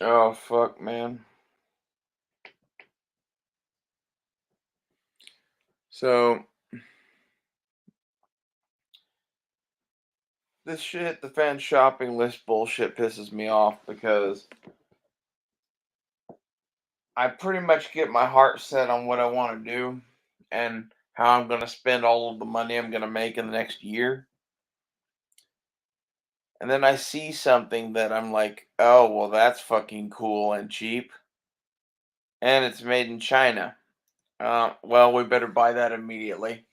Oh fuck, man. So this shit, the fan shopping list bullshit pisses me off because I pretty much get my heart set on what I want to do and how I'm going to spend all of the money I'm going to make in the next year. And then I see something that I'm like, oh, well, that's fucking cool and cheap. And it's made in China. Well, we better buy that immediately.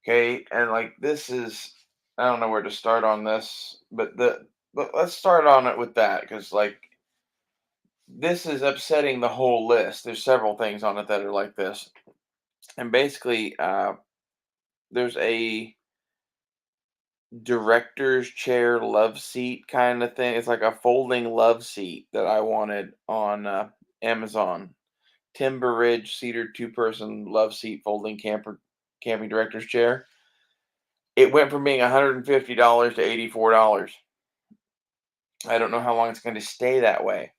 Okay. And like, this is, I don't know where to start on this, but let's start on it with that because, like, this is upsetting the whole list. There's several things on it that are like this. And basically, there's a director's chair love seat kind of thing. It's like a folding love seat that I wanted on Amazon. Timber Ridge cedar two-person love seat folding camping director's chair. It went from being $150 to $84. I don't know how long it's going to stay that way.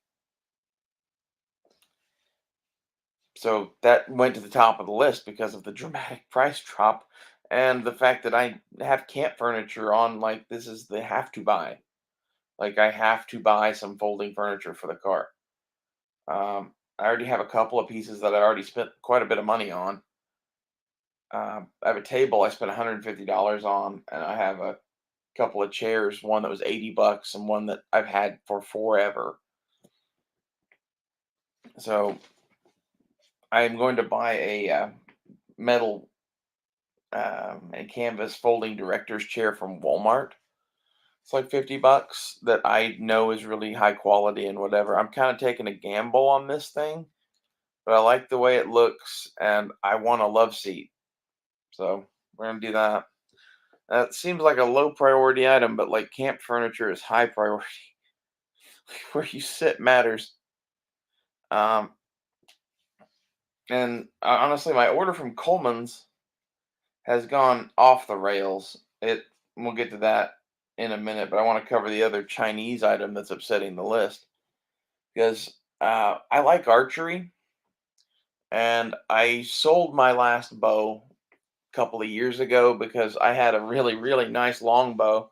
So that went to the top of the list because of the dramatic price drop and the fact that I have camp furniture on, like, this is the have to buy. Like, I have to buy some folding furniture for the car. I already have a couple of pieces that I already spent quite a bit of money on. I have a table I spent $150 on, and I have a couple of chairs, one that was $80 and one that I've had for forever. So I'm going to buy a metal and canvas folding director's chair from Walmart. It's like $50 that I know is really high quality and whatever. I'm kind of taking a gamble on this thing, but I like the way it looks and I want a love seat. So we're gonna do that. It seems like a low priority item, but like camp furniture is high priority. Where you sit matters. Um, and honestly, my order from Coleman's has gone off the rails. We'll get to that in a minute, but I want to cover the other Chinese item that's upsetting the list because I like archery, and I sold my last bow a couple of years ago because I had a really nice longbow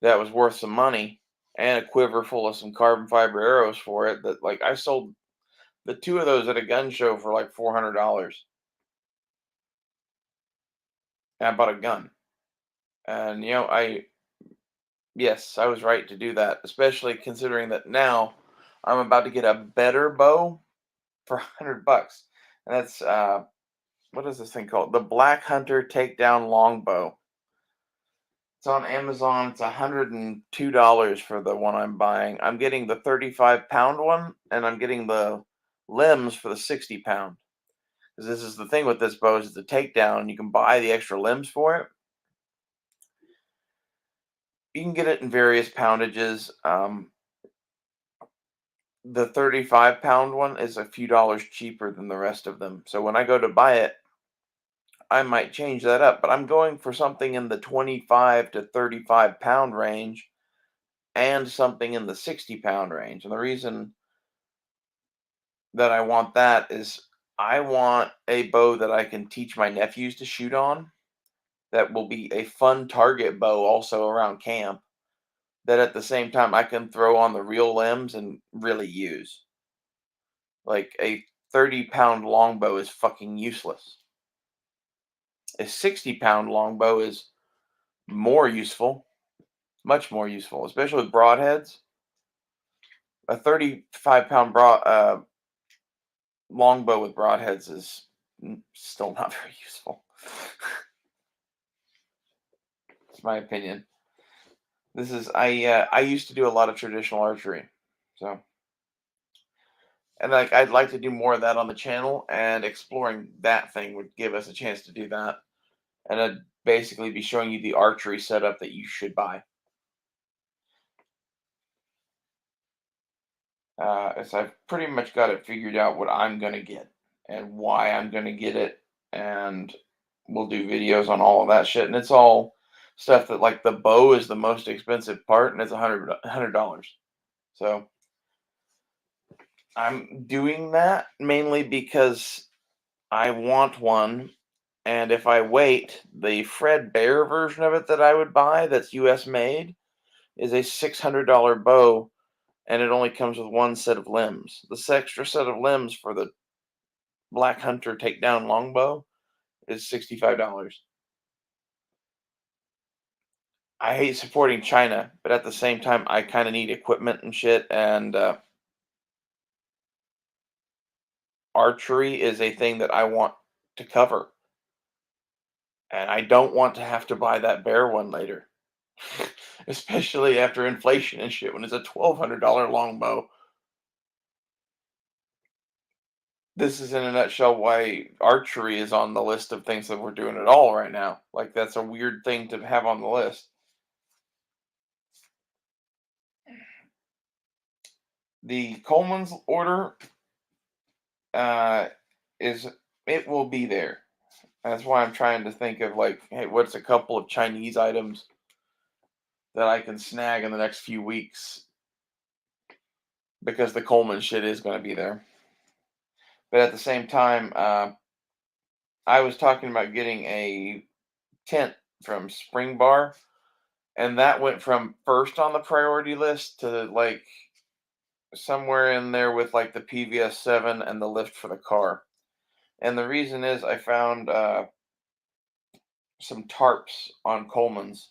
that was worth some money and a quiver full of some carbon fiber arrows for it. That, like, I sold the two of those at a gun show for like $400, and I bought a gun. And I yes, I was right to do that, especially considering that now I'm about to get a better bow for $100. And that's what is this thing called? The Black Hunter Takedown Longbow. It's on Amazon. It's $102 for the one I'm buying. I'm getting the 35-pound one, and I'm getting the limbs for the 60-pound. Because this is the thing with this bow, is it's a takedown. You can buy the extra limbs for it. You can get it in various poundages. The 35-pound one is a few dollars cheaper than the rest of them. So when I go to buy it, I might change that up. But I'm going for something in the 25 to 35-pound range and something in the 60-pound range. And the reason that I want that is I want a bow that I can teach my nephews to shoot on that will be a fun target bow also around camp that at the same time I can throw on the real limbs and really use. Like, a 30-pound longbow is fucking useless. A 60-pound longbow is more useful, much more useful, especially with broadheads. A 35-pound longbow with broadheads is still not very useful. It's my opinion. This is I used to do a lot of traditional archery, so, and like, I'd like to do more of that on the channel, and exploring that thing would give us a chance to do that, and I'd basically be showing you the archery setup that you should buy. So I've pretty much got it figured out what I'm gonna get and why I'm gonna get it, and we'll do videos on all of that shit. And it's all stuff that, like, the bow is the most expensive part, and it's $100. So I'm doing that mainly because I want one. And if I wait, the Fred Bear version of it that I would buy that's US made is a $600 bow, and it only comes with one set of limbs. This extra set of limbs for the Black Hunter takedown longbow is $65. I hate supporting China, but at the same time, I kind of need equipment and shit. And archery is a thing that I want to cover, and I don't want to have to buy that bear one later, especially after inflation and shit. When it's a $1,200 longbow, this is in a nutshell why archery is on the list of things that we're doing at all right now. Like that's a weird thing to have on the list. The Coleman's order uh, is it will be there. That's why I'm trying to think of like, hey, what's a couple of Chinese items that I can snag in the next few weeks because the Coleman shit is going to be there. But at the same time, I was talking about getting a tent from Spring Bar, and that went from first on the priority list to like somewhere in there with like the PVS 7 and the lift for the car. And the reason is I found some tarps on Coleman's,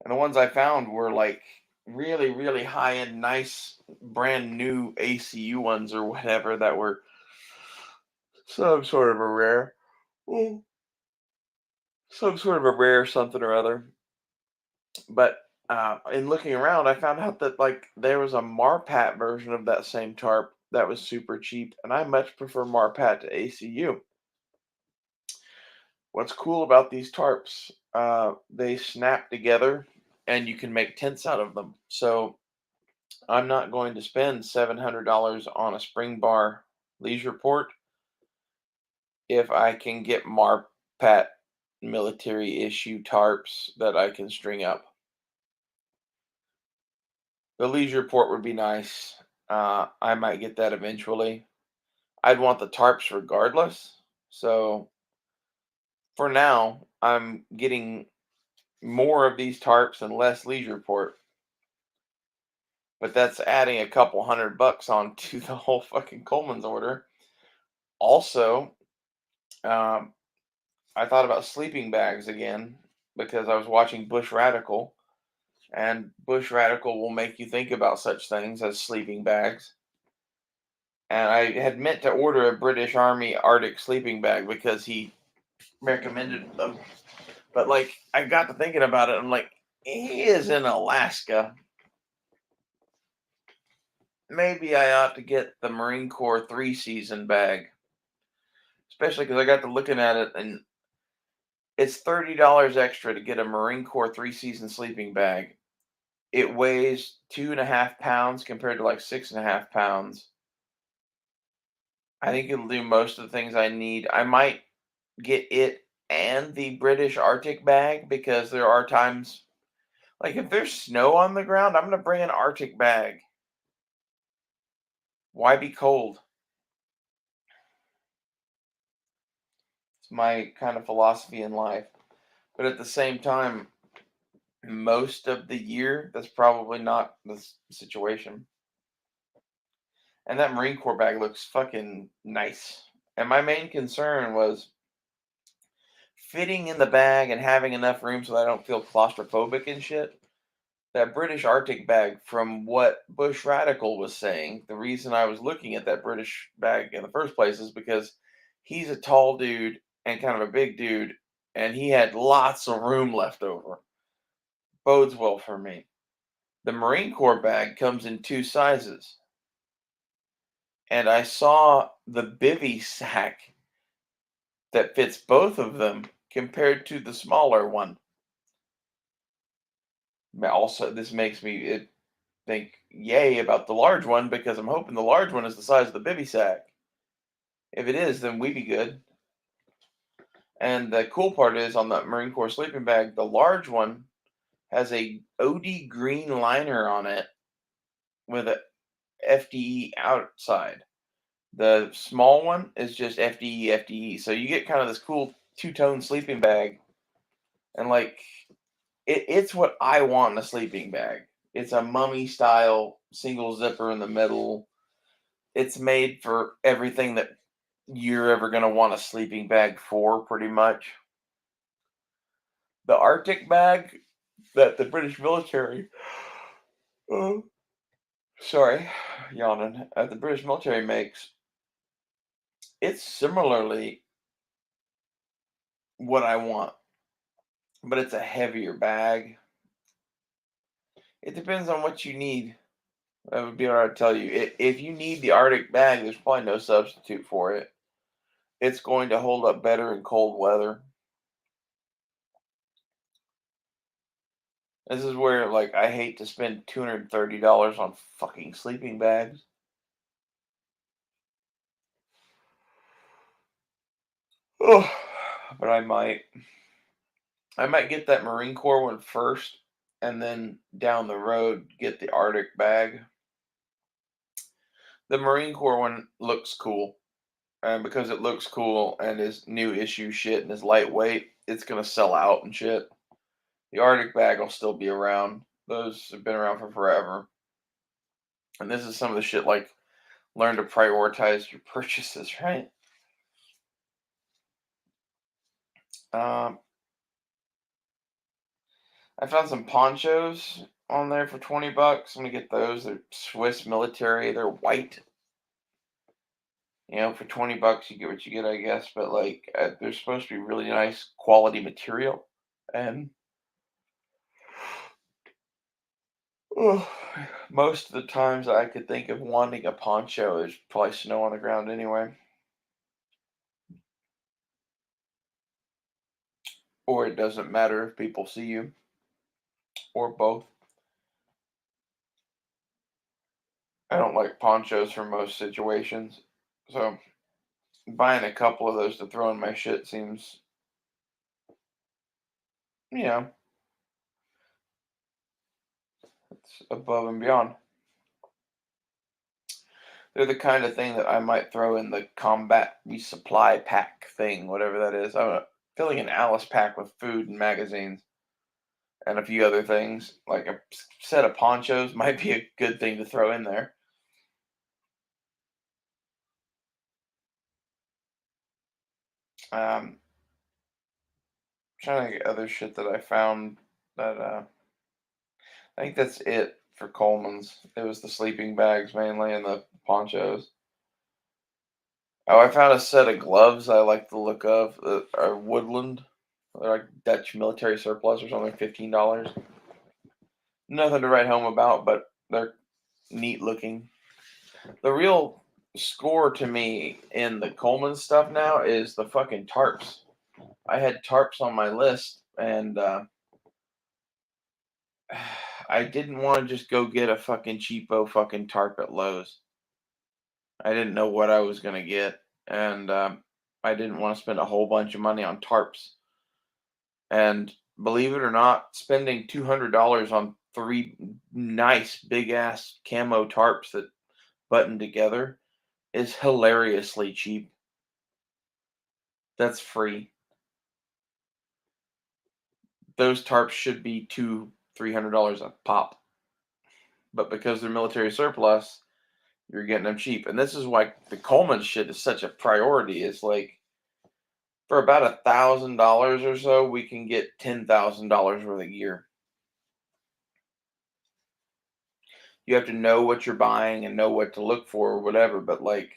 and the ones I found were like really, really high end, nice, brand new ACU ones or whatever that were some sort of a rare, mm, some sort of a rare something or other. But in looking around, I found out that like there was a Marpat version of that same tarp that was super cheap, and I much prefer Marpat to ACU. What's cool about these tarps? They snap together, and you can make tents out of them. So I'm not going to spend $700 on a spring bar leisure port if I can get Marpat military issue tarps that I can string up. The leisure port would be nice. I might get that eventually. I'd want the tarps regardless. So for now, I'm getting more of these tarps and less leisure port. But that's adding a couple $100 onto the whole fucking Coleman's order. Also, um, I thought about sleeping bags again because I was watching Bush Radical, and Bush Radical will make you think about such things as sleeping bags. And I had meant to order a British Army Arctic sleeping bag because he recommended them. But like I got to thinking about it, I'm like, he is in Alaska. Maybe I ought to get the Marine Corps 3 season bag. Especially because I got to looking at it and it's $30 extra to get a Marine Corps 3 season sleeping bag. It weighs 2.5 pounds compared to like 6.5 pounds. I think it'll do most of the things I need. I might get it and the British Arctic bag because there are times like if there's snow on the ground, I'm gonna bring an Arctic bag. Why be cold? It's my kind of philosophy in life. But at the same time, most of the year, that's probably not the situation. And that Marine Corps bag looks fucking nice. And my main concern was fitting in the bag and having enough room so that I don't feel claustrophobic and shit. That British Arctic bag, from what Bush Radical was saying, the reason I was looking at that British bag in the first place is because he's a tall dude and kind of a big dude, and he had lots of room left over. Bodes well for me. The Marine Corps bag comes in 2 sizes, and I saw the bivy sack that fits both of them compared to the smaller one. Also, this makes me think yay about the large one because I'm hoping the large one is the size of the bivy sack. If it is, then we be good. And the cool part is on that Marine Corps sleeping bag, the large one has a OD green liner on it with a FDE outside. The small one is just FDE, FDE. So you get kind of this cool two-tone sleeping bag, and like it's what I want in a sleeping bag. It's a mummy style single zipper in the middle. It's made for everything that you're ever gonna want a sleeping bag for, pretty much. The Arctic bag that the British military, oh, sorry, yawning, the British military makes, it's similarly what I want, but it's a heavier bag. It depends on what you need. That would be what I'd tell you. If you need the Arctic bag, there's probably no substitute for it. It's going to hold up better in cold weather. This is where, like, I hate to spend $230 on fucking sleeping bags. Oh, but I might. I might get that Marine Corps one first, and then down the road get the Arctic bag. The Marine Corps one looks cool, and because it looks cool and is new issue shit and is lightweight, it's gonna sell out and shit. The Arctic bag will still be around. Those have been around for forever. And this is some of the shit like learn to prioritize your purchases, right? Um, I found some ponchos on there for 20 bucks. I'm gonna get those. They're Swiss military. They're white. For 20 bucks you get what you get, I guess. But like, they're supposed to be really nice quality material. And oh, most of the times I could think of wanting a poncho, there's probably snow on the ground anyway, or it doesn't matter if people see you, or both. I don't like ponchos for most situations, so buying a couple of those to throw in my shit seems, you know, it's above and beyond. They're the kind of thing that I might throw in the combat resupply pack thing, whatever that is. I'm filling an Alice pack with food and magazines and a few other things. Like a set of ponchos might be a good thing to throw in there. Trying to get other shit that I found that I think that's it for Coleman's. It was the sleeping bags mainly and the ponchos. Oh, I found a set of gloves I like the look of that are woodland. They're like Dutch military surplus or something, $15. Nothing to write home about, but they're neat looking. The real score to me in the Coleman stuff now is the fucking tarps. I had tarps on my list, and I didn't want to just go get a fucking cheapo fucking tarp at Lowe's. I didn't know what I was gonna get, and I didn't want to spend a whole bunch of money on tarps. And believe it or not, spending $200 on three nice big ass camo tarps that button together is hilariously cheap. That's free. Those tarps should be $200-300 a pop, but because they're military surplus, you're getting them cheap. And this is why the Coleman shit is such a priority. It's like for about $1,000 or so, we can get $10,000 worth of gear. You have to know what you're buying and know what to look for or whatever. But like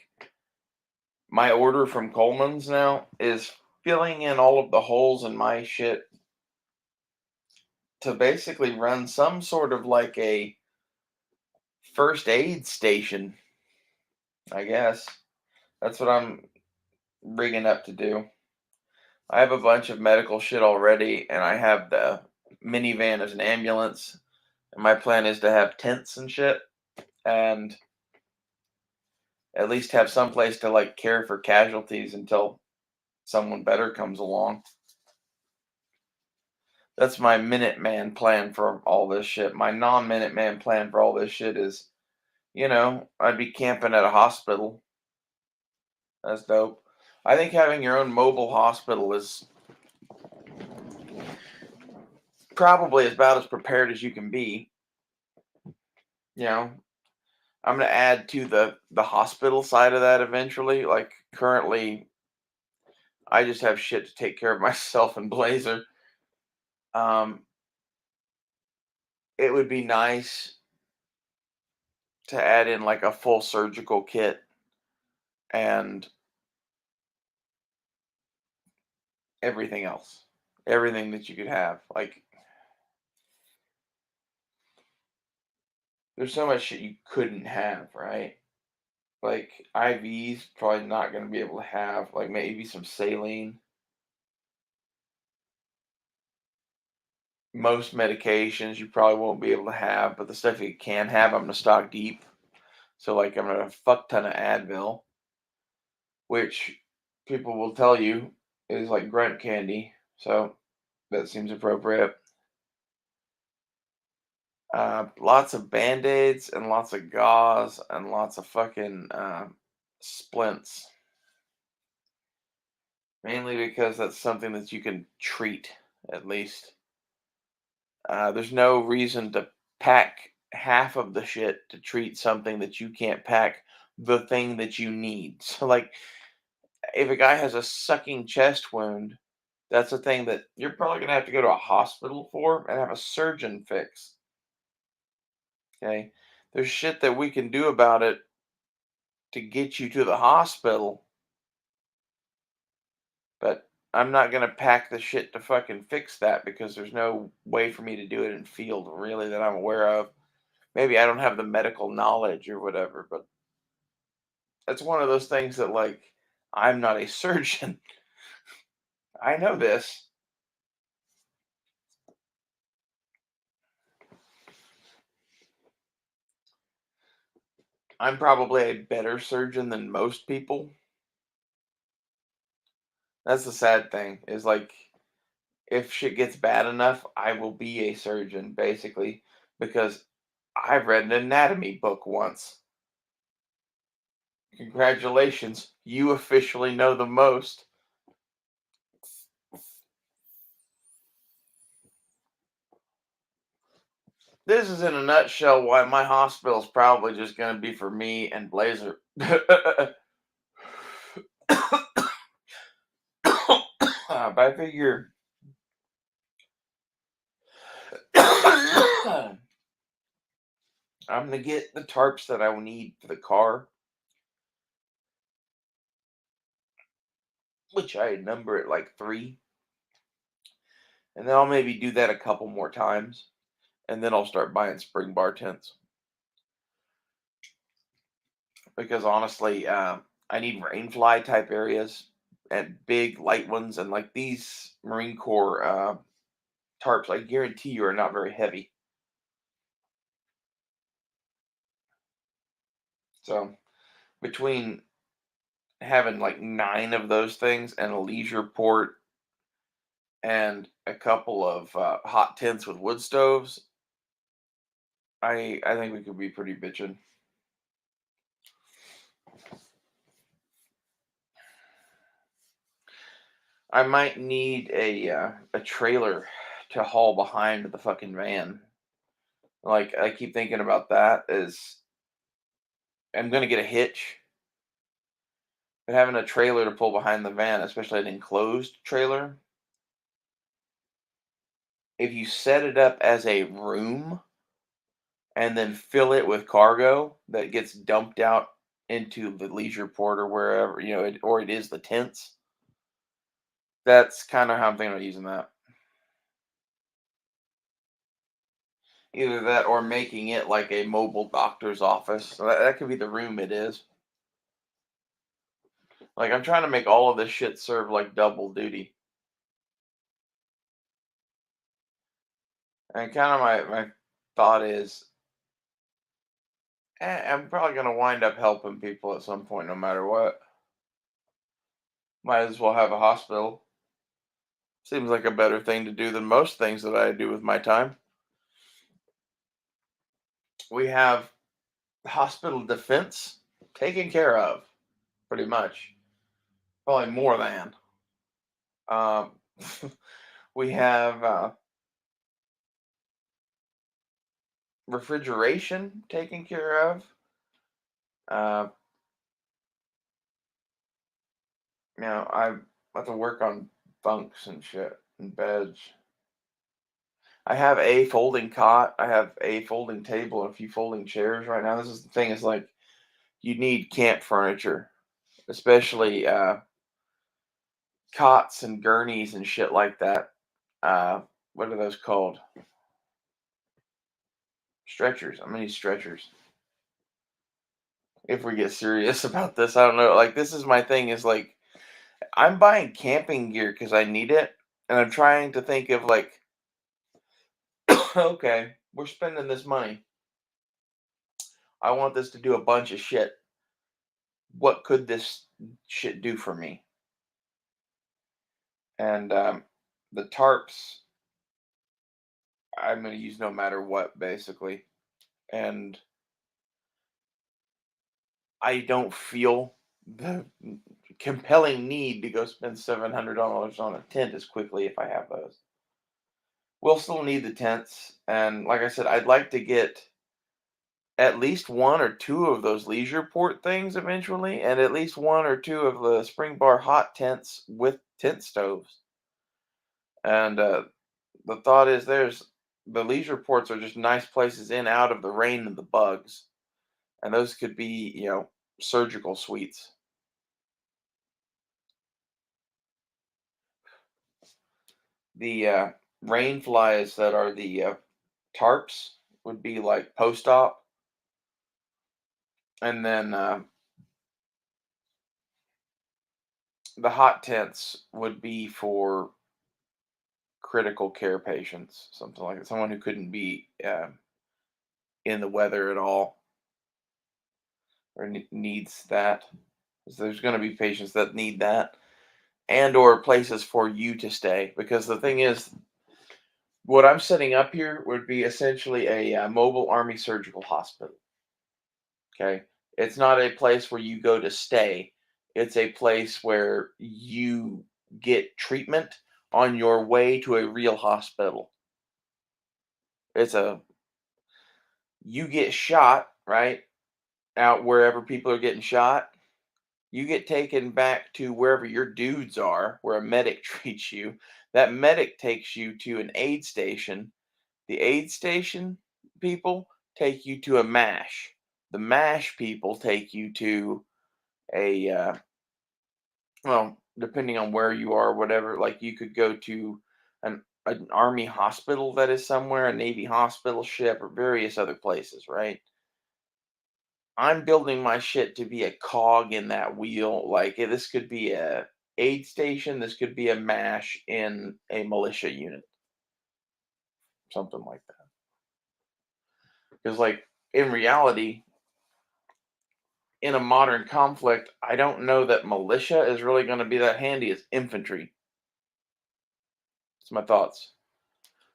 my order from Coleman's now is filling in all of the holes in my shit to basically run some sort of like a first aid station, I guess. That's what I'm rigging up to do. I have a bunch of medical shit already, and I have the minivan as an ambulance. And my plan is to have tents and shit, and at least have some place to like care for casualties until someone better comes along. That's my Minuteman plan for all this shit. My non-Minuteman plan for all this shit is I'd be camping at a hospital. That's dope. I think having your own mobile hospital is probably about as prepared as you can be. You know, I'm gonna add to the hospital side of that eventually. Like currently, I just have shit to take care of myself and Blazer. Um, it would be nice to add in like a full surgical kit and everything else, everything that you could have. Like, there's so much shit you couldn't have, right? Like IVs, probably not gonna be able to have. Like maybe some saline. Most medications you probably won't be able to have, but the stuff you can have, I'm gonna stock deep. So like I'm gonna have a fuck ton of Advil, which people will tell you is like grunt candy. So that seems appropriate. Lots of band-aids and lots of gauze and lots of fucking splints. Mainly because that's something that you can treat, at least. There's no reason to pack half of the shit to treat something that you can't pack the thing that you need. So, like, if a guy has a sucking chest wound, that's a thing that you're probably gonna have to go to a hospital for and have a surgeon fix. Okay, there's shit that we can do about it to get you to the hospital, but I'm not gonna pack the shit to fucking fix that because there's no way for me to do it in field really that I'm aware of. Maybe I don't have the medical knowledge or whatever, but it's one of those things that like I'm not a surgeon. I know this. I'm probably a better surgeon than most people. That's the sad thing is like if shit gets bad enough, I will be a surgeon basically because I've read an anatomy book once. Congratulations, you officially know the most. This is in a nutshell why my hospital is probably just going to be for me and Blazer. But I figure I'm gonna get the tarps that I will need for the car, which I number it like 3, and then I'll maybe do that a couple more times, and then I'll start buying spring bar tents because honestly, I need rainfly type areas and big light ones, and like these Marine Corps tarps, I guarantee you are not very heavy. So between having like 9 of those things and a leisure port and a couple of hot tents with wood stoves, I think we could be pretty bitchin'. I might need a trailer to haul behind the fucking van. Like I keep thinking about that is I'm gonna get a hitch, but having a trailer to pull behind the van, especially an enclosed trailer, if you set it up as a room and then fill it with cargo that gets dumped out into the leisure port or wherever, or it is the tents. That's kind of how I'm thinking about using that. Either that or making it like a mobile doctor's office. So that could be the room it is. Like I'm trying to make all of this shit serve like double duty. And kind of my thought is, I'm probably gonna wind up helping people at some point, no matter what. Might as well have a hospital. Seems like a better thing to do than most things that I do with my time. We have hospital defense taken care of, pretty much. Probably more than. Um, we have refrigeration taken care of. Uh, I have to work on bunks and shit and beds. I have a folding cot. I have a folding table and a few folding chairs right now. This is the thing is like you need camp furniture, especially cots and gurneys and shit like that. Uh, what are those called? Stretchers. I'm gonna need stretchers. If we get serious about this, I don't know. Like this is my thing. Is like I'm buying camping gear because I need it, and I'm trying to think of like, okay, we're spending this money. I want this to do a bunch of shit. What could this shit do for me? And the tarps I'm going to use no matter what, basically. And I don't feel the compelling need to go spend $700 on a tent as quickly if I have those. We'll still need the tents. And like I said, I'd like to get at least one or two of those leisure port things eventually, and at least one or two of the spring bar hot tents with tent stoves. And the thought is there's the leisure ports are just nice places in out of the rain and the bugs, and those could be surgical suites. The rain flies that are the tarps would be like post op, and then the hot tents would be for critical care patients, something like that. Someone who couldn't be in the weather at all or needs that. 'Cause there's going to be patients that need that, and or places for you to stay. Because the thing is, what I'm setting up here would be essentially a mobile army surgical hospital. Okay, it's not a place where you go to stay. It's a place where you get treatment on your way to a real hospital. It's a you get shot, right? Out wherever people are getting shot, you get taken back to wherever your dudes are, where a medic treats you. That medic takes you to an aid station. The aid station people take you to a MASH. The MASH people take you to a, well, depending on where you are, whatever, like you could go to an army hospital that is somewhere, a navy hospital ship, or various other places, right? I'm building my shit to be a cog in that wheel. Like this could be a aid station, this could be a MASH in a militia unit, something like that. Because like in reality, in a modern conflict, I don't know that militia is really going to be that handy as infantry. That's my thoughts.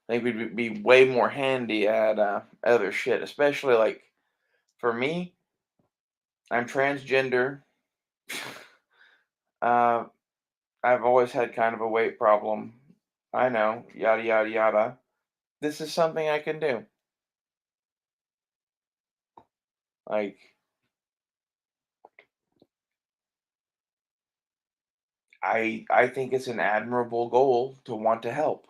I think we'd be way more handy at other shit, especially like for me, I'm transgender. uh, I've always had kind of a weight problem. I know, yada yada yada. This is something I can do. Like I think it's an admirable goal to want to help.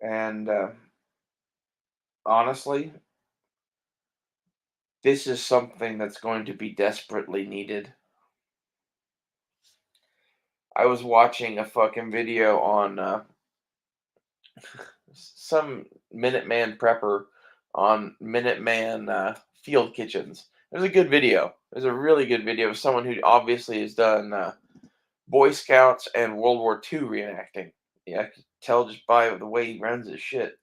And honestly, this is something that's going to be desperately needed. I was watching a fucking video on some Minuteman prepper on Minuteman field kitchens. It was a good video. It was a really good video of someone who obviously has done Boy Scouts and World War II reenacting. Yeah, I could tell just by the way he runs his shit.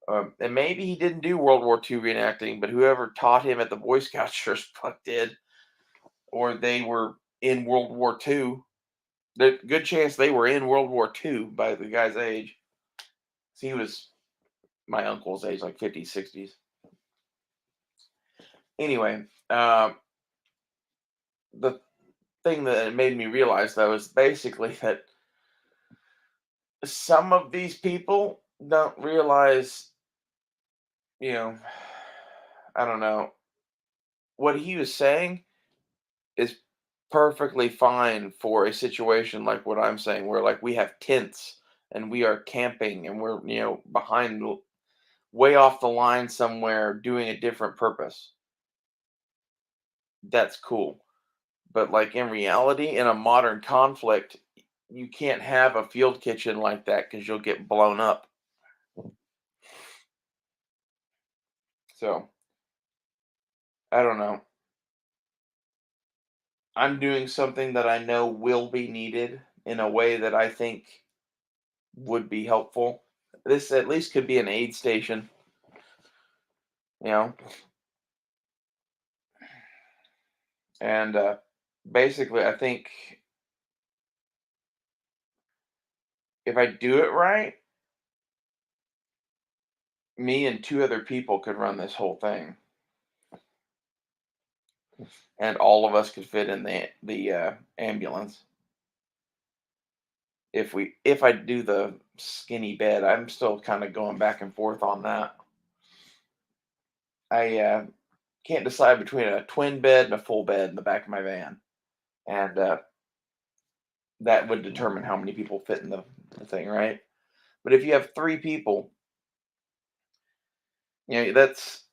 And maybe he didn't do World War II reenacting, but whoever taught him at the Boy Scouts sure as fuck did, or they were in World War II. The good chance they were in World War II by the guy's age. He was my uncle's age, like 50s, 60s. Anyway, the thing that it made me realize, though, is basically that some of these people don't realize, you know, I don't know, what he was saying is perfectly fine for a situation like what I'm saying, where like we have tents and we are camping and we're, behind way off the line somewhere doing a different purpose. That's cool. But like in reality, in a modern conflict, you can't have a field kitchen like that because you'll get blown up. So I don't know. I'm doing something that I know will be needed in a way that I think would be helpful. This at least could be an aid station, you know, and basically, I think if I do it right, me and two other people could run this whole thing, and all of us could fit in the ambulance. If I do the skinny bed, I'm still kind of going back and forth on that. I can't decide between a twin bed and a full bed in the back of my van, and that would determine how many people fit in the thing, right? But if you have three people, that's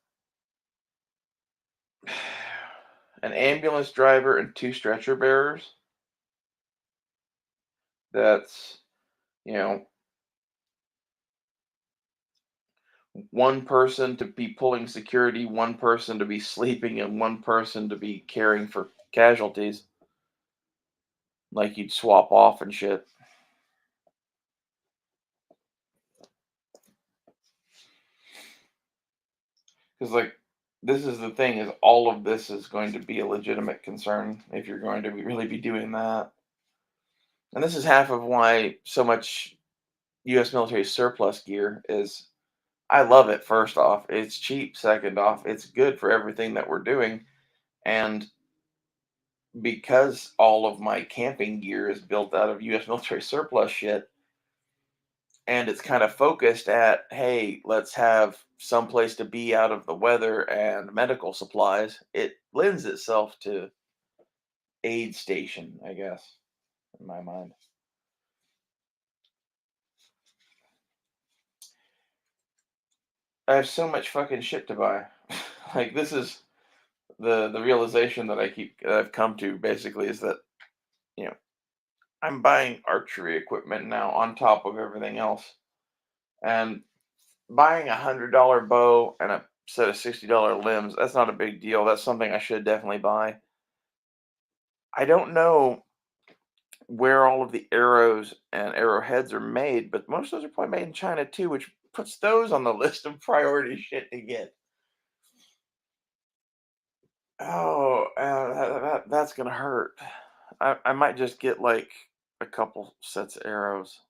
an ambulance driver and two stretcher bearers. That's you know one person to be pulling security, one person to be sleeping, and one person to be caring for casualties. Like you'd swap off and shit. Because like this is the thing, is all of this is going to be a legitimate concern if you're going to really be doing that. And this is half of why so much U.S. military surplus gear is. I love it. First off, it's cheap. Second off, it's good for everything that we're doing. And because all of my camping gear is built out of U.S. military surplus shit, and it's kind of focused at, hey, let's have some place to be out of the weather and medical supplies, it lends itself to aid station, I guess, in my mind. I have so much fucking shit to buy. Like this is the realization that I've come to basically, is that, you know, I'm buying archery equipment now on top of everything else. And buying $100 bow and a set of $60 limbs, that's not a big deal. That's something I should definitely buy. I don't know where all of the arrows and arrowheads are made, but most of those are probably made in China too, which puts those on the list of priority shit to get. Oh, that's gonna hurt. I might just get like a couple sets of arrows.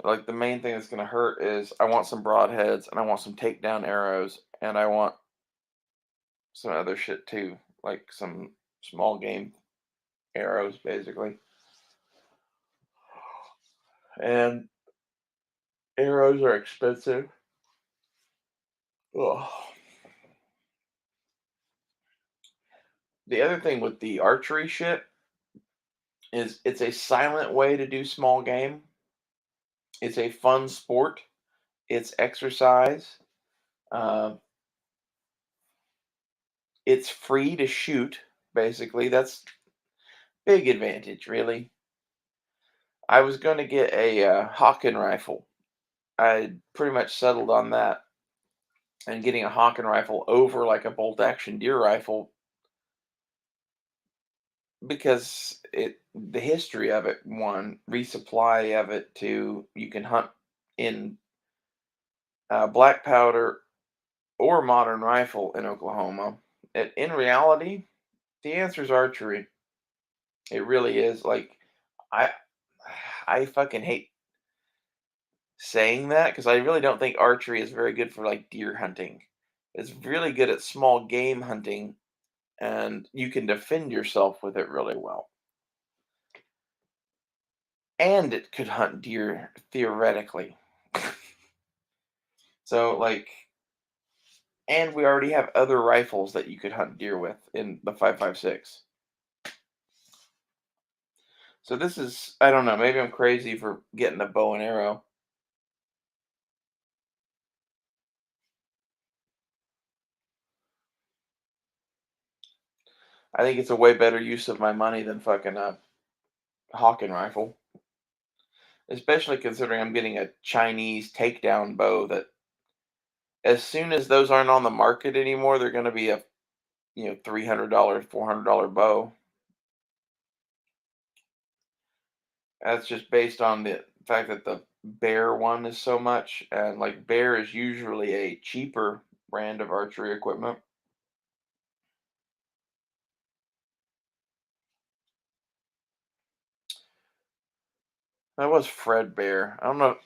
Like the main thing that's gonna hurt is I want some broadheads and I want some takedown arrows and I want some other shit too, like some small game arrows, basically. And arrows are expensive. Ugh. The other thing with the archery shit is it's a silent way to do small game. It's a fun sport. It's exercise. Uh, it's free to shoot. Basically, that's big advantage. Really, I was going to get a Hawken rifle. I pretty much settled on that, and getting a Hawken rifle over like a bolt action deer rifle, because the history of it, one, resupply of it, two, you can hunt in black powder or modern rifle in Oklahoma. in reality, the answer is archery. It really is. Like, I I fucking hate saying that because I really don't think archery is very good for like deer hunting. It's really good at small game hunting, and you can defend yourself with it really well. And it could hunt deer theoretically. So like, and we already have other rifles that you could hunt deer with in the 5.56. So this is, I don't know, maybe I'm crazy for getting a bow and arrow. I think it's a way better use of my money than fucking a Hawken rifle. Especially considering I'm getting a Chinese takedown bow that as soon as those aren't on the market anymore, they're gonna be a $300, $400 bow. That's just based on the fact that the Bear one is so much, and like Bear is usually a cheaper brand of archery equipment. That was Fred Bear. I don't know.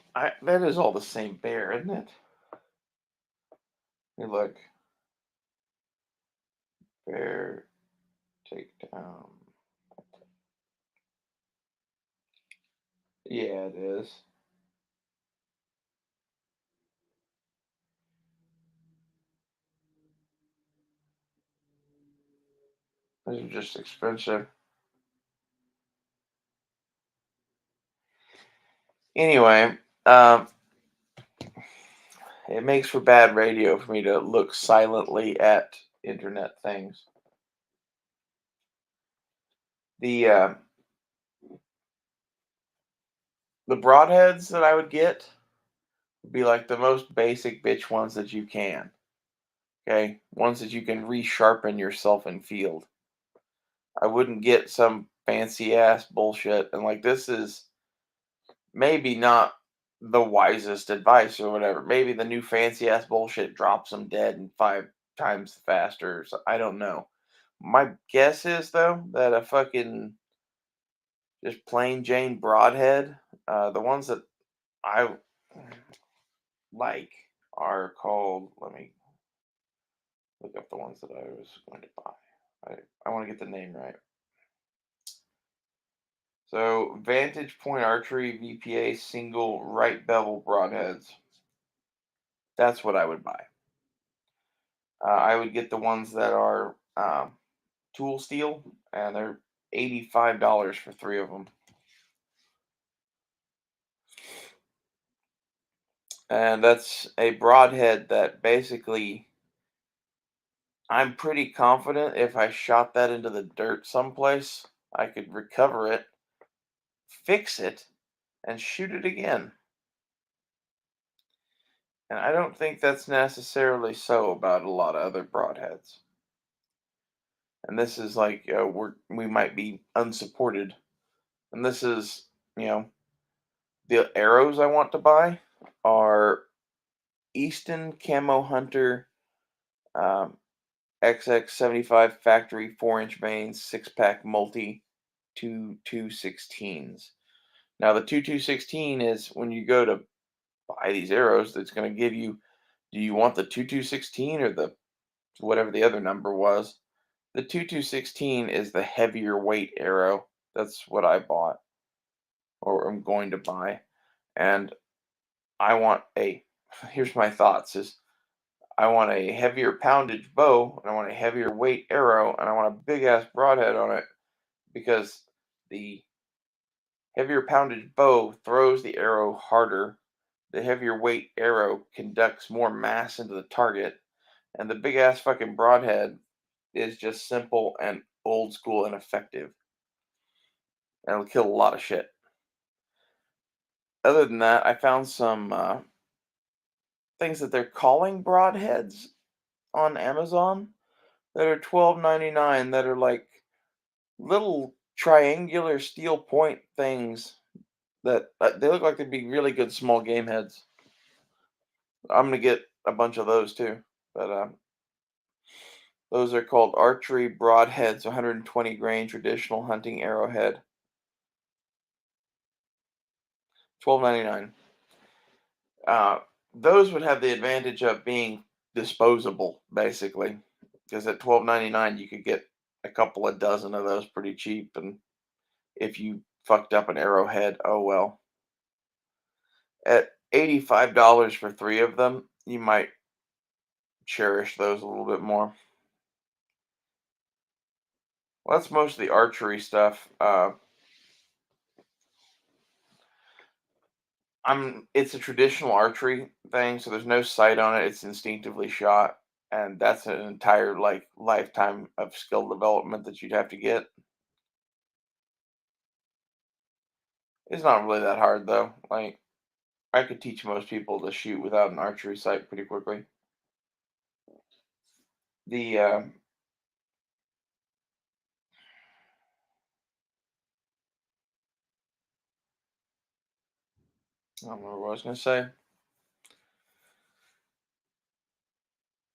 That is all the same bear, isn't it? Hey, look, Bear takedown. Yeah, it is. Those are just expensive. Anyway, um, it makes for bad radio for me to look silently at internet things. The the broadheads that I would get would be like the most basic bitch ones that you can. Okay, ones that you can resharpen yourself in field. I wouldn't get some fancy ass bullshit. And like this is maybe not the wisest advice or whatever. Maybe the new fancy ass bullshit drops them dead in 5 times faster. So I don't know. My guess is though that a fucking just plain Jane broadhead, the ones that I like are called. Let me look up the ones that I was going to buy. I want to get the name right. So Vantage Point Archery VPA single right bevel broadheads. That's what I would buy. I would get the ones that are tool steel, and they're $85 for 3 of them. And that's a broadhead that basically I'm pretty confident if I shot that into the dirt someplace, I could recover it, fix it, and shoot it again. And I don't think that's necessarily so about a lot of other broadheads. And this is like we might be unsupported. And this is, you know, the arrows I want to buy are Easton Camo Hunter um, XX75 factory 4-inch mains 6-pack multi 2216s. Now the 2216 is when you go to buy these arrows, that's going to give you. Do you want the 2216 or the whatever the other number was? The 2216 is the heavier weight arrow. That's what I bought or I'm going to buy, and I want a. Here's my thoughts: is I want a heavier poundage bow, and I want a heavier weight arrow, and I want a big ass broadhead on it because the heavier poundage bow throws the arrow harder. The heavier weight arrow conducts more mass into the target, and the big ass fucking broadhead is just simple and old school and effective. And it'll kill a lot of shit. Other than that, I found some things that they're calling broadheads on Amazon that are 12.99 that are like little triangular steel point things that they look like they'd be really good small game heads. I'm gonna get a bunch of those too, but Those are called archery broadheads, 120 grain traditional hunting arrowhead. 12.99. Uh, those would have the advantage of being disposable, basically, because at 12.99 you could get a couple of dozen of those pretty cheap, and if you fucked up an arrowhead, oh well. At $85 for three of them, you might cherish those a little bit more. Well, that's most of the archery stuff. It's a traditional archery thing, so there's no sight on it. It's instinctively shot, and that's an entire like lifetime of skill development that you'd have to get. It's not really that hard though. Like I could teach most people to shoot without an archery sight pretty quickly. The I don't remember what I was gonna say.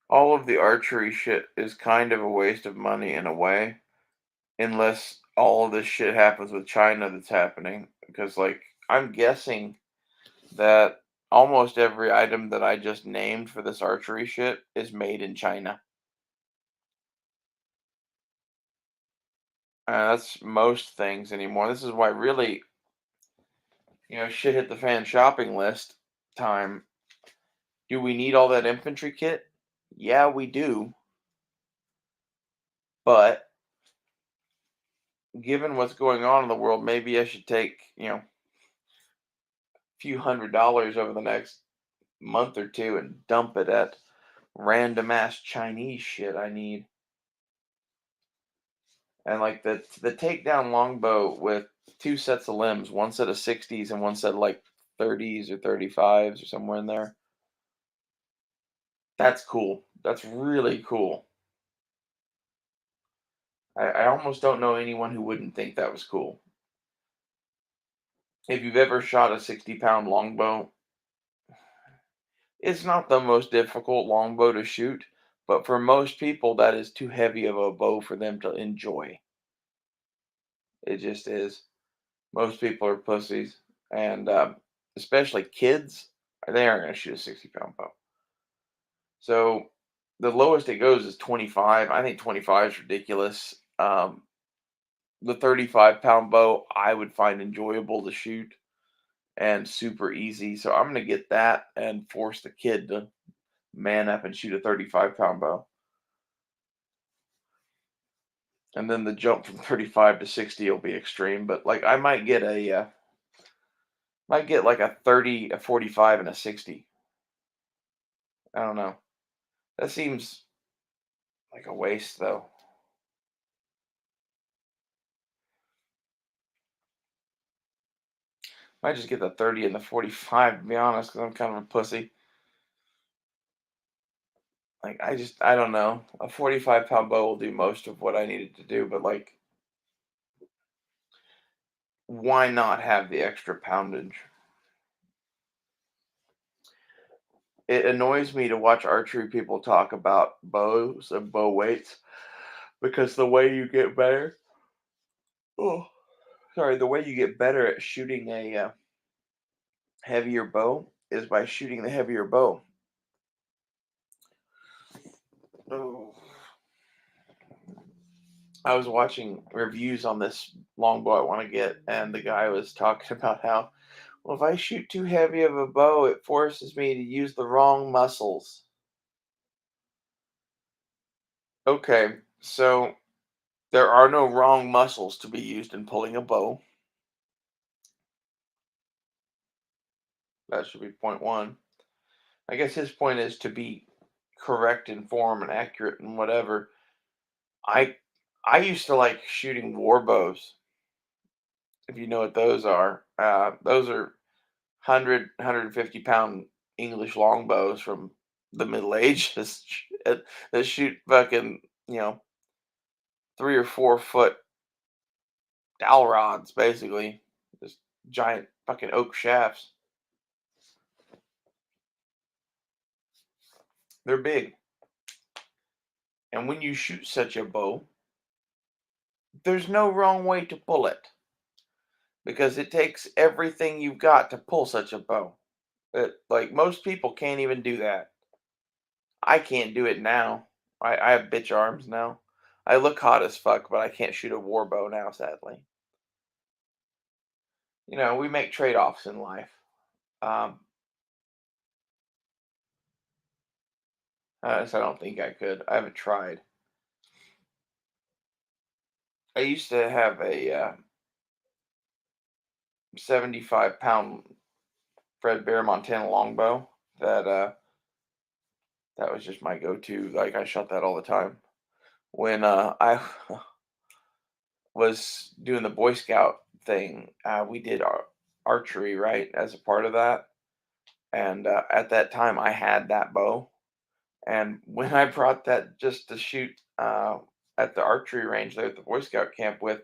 All of the archery shit is kind of a waste of money in a way, unless all of this shit happens with China that's happening. Because like I'm guessing that almost every item that I just named for this archery shit is made in China. That's most things anymore. This is why really, shit hit the fan shopping list time. Do we need all that infantry kit? Yeah, we do. But given what's going on in the world, maybe I should take, a few $100s over the next month or two and dump it at random ass Chinese shit I need. And like the takedown longbow with two sets of limbs, one set of 60s and one set of like 30s or 35s or somewhere in there. That's cool. That's really cool. I almost don't know anyone who wouldn't think that was cool. If you've ever shot a 60-pound longbow, it's not the most difficult longbow to shoot, but for most people, that is too heavy of a bow for them to enjoy. It just is. Most people are pussies, and especially kids, they aren't going to shoot a 60-pound bow. So the lowest it goes is 25. I think 25 is ridiculous. The 35-pound bow I would find enjoyable to shoot and super easy. So I'm going to get that and force the kid to man up and shoot a 35-pound bow. And then the jump from 35 to 60 will be extreme, but like I might get like a 30, a 45 and a 60. I don't know. That seems like a waste though. Might just get the 30 and the 45 to be honest, because I'm kind of a pussy. Like I don't know. A 45-pound bow will do most of what I needed to do, but like why not have the extra poundage? It annoys me to watch archery people talk about bows and bow weights because the way you get better, oh, sorry, the way you get better at shooting a heavier bow is by shooting the heavier bow. Oh. I was watching reviews on this longbow I want to get, and the guy was talking about how, well, if I shoot too heavy of a bow, it forces me to use the wrong muscles. Okay, so there are no wrong muscles to be used in pulling a bow. That should be point one. I guess his point is to be correct in form and accurate and whatever. I I used to like shooting war bows, if you know what those are. Those are 150 pound English longbows from the Middle Ages that shoot fucking, 3 or 4 foot dowel rods, basically. Just giant fucking oak shafts. They're big. And when you shoot such a bow, there's no wrong way to pull it because it takes everything you've got to pull such a bow. Like most people can't even do that. I can't do it now. I have bitch arms now. I look hot as fuck, but I can't shoot a war bow now, sadly. We make trade-offs in life. Um, so I don't think I could. I haven't tried. I used to have a 75-pound Fred Bear Montana longbow that was just my go-to. Like I shot that all the time. When I was doing the Boy Scout thing, we did archery, right, as a part of that. And at that time, I had that bow. And when I brought that just to shoot at the archery range there at the Boy Scout camp with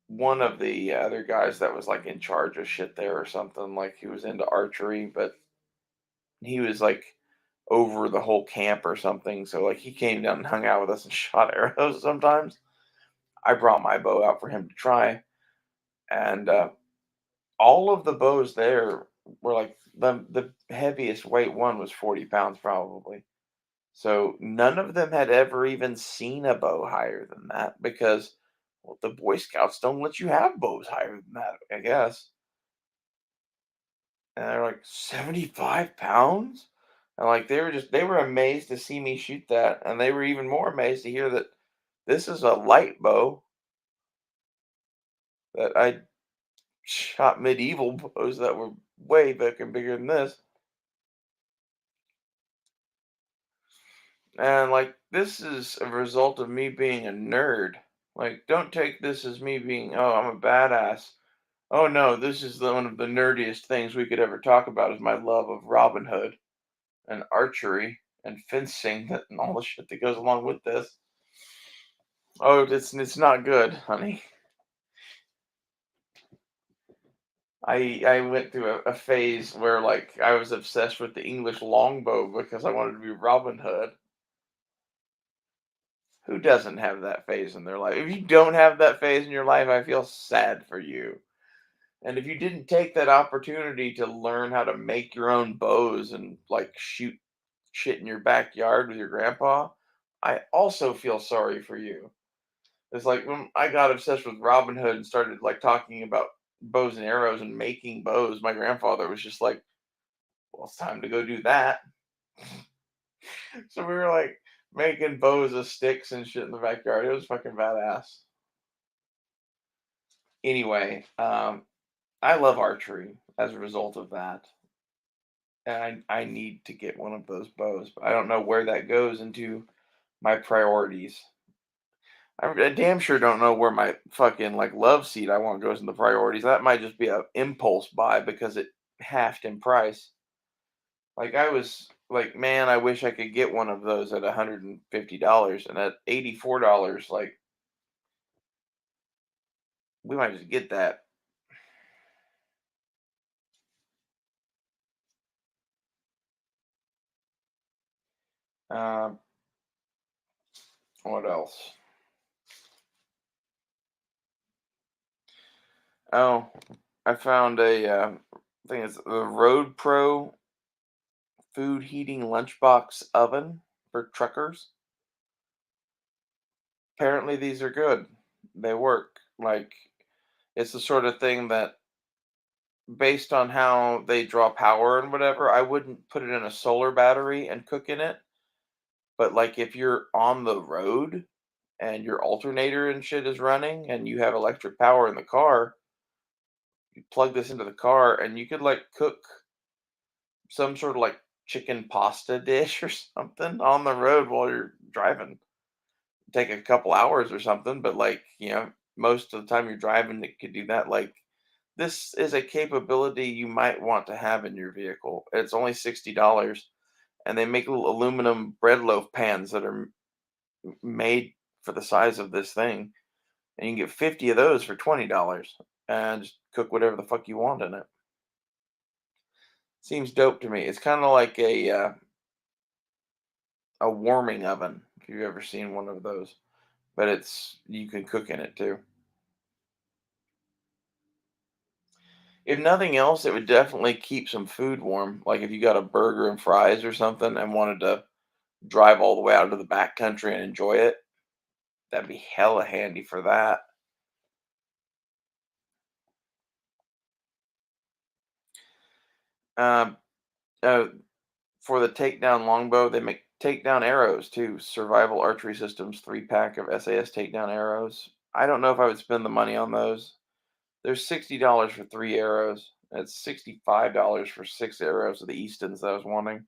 one of the other guys that was like in charge of shit there or something, like he was into archery, but he was like over the whole camp or something. So like he came down and hung out with us and shot arrows sometimes. I brought my bow out for him to try, and all of the bows there were like the heaviest weight one was 40 pounds probably. So none of them had ever even seen a bow higher than that because well, the Boy Scouts don't let you have bows higher than that, I guess. And they're like 75 pounds? And like they were amazed to see me shoot that. And they were even more amazed to hear that this is a light bow that I shot medieval bows that were way fucking bigger than this. And like this is a result of me being a nerd. Like, don't take this as me being, oh, I'm a badass. Oh no, this is one of the nerdiest things we could ever talk about is my love of Robin Hood and archery and fencing and all the shit that goes along with this. Oh, it's not good, honey. I went through a phase where like I was obsessed with the English longbow because I wanted to be Robin Hood. Who doesn't have that phase in their life? If you don't have that phase in your life, I feel sad for you. And if you didn't take that opportunity to learn how to make your own bows and like shoot shit in your backyard with your grandpa, I also feel sorry for you. It's like when I got obsessed with Robin Hood and started like talking about bows and arrows and making bows, my grandfather was just like, well, it's time to go do that. So we were like making bows of sticks and shit in the backyard. It was fucking badass. Anyway, I love archery as a result of that. And I need to get one of those bows, but I don't know where that goes into my priorities. I damn sure don't know where my fucking like love seat I want goes in the priorities. That might just be a impulse buy because it halved in price. Like I was like, man, I wish I could get one of those at $150 and at $84, like we might just get that. Um, what else? Oh, I found I think it's the Road Pro food heating lunchbox oven for truckers. Apparently, these are good. They work. Like, it's the sort of thing that, based on how they draw power and whatever, I wouldn't put it in a solar battery and cook in it. But, like, if you're on the road and your alternator and shit is running and you have electric power in the car, you plug this into the car and you could, like, cook some sort of, like, chicken pasta dish or something on the road while you're driving. Take a couple hours or something, but like, most of the time you're driving, it could do that. Like, this is a capability you might want to have in your vehicle. It's only $60, and they make little aluminum bread loaf pans that are made for the size of this thing, and you can get 50 of those for $20 and just cook whatever the fuck you want in it. Seems dope to me. It's kind of like a warming oven, if you've ever seen one of those. But you can cook in it too. If nothing else, it would definitely keep some food warm. Like if you got a burger and fries or something and wanted to drive all the way out to the back country and enjoy it, that'd be hella handy for that. Um, uh, for the takedown longbow, they make takedown arrows too. Survival Archery Systems 3 pack of SAS takedown arrows. I don't know if I would spend the money on those. There's $60 for 3 arrows. That's $65 for 6 arrows of the Eastons that I was wanting.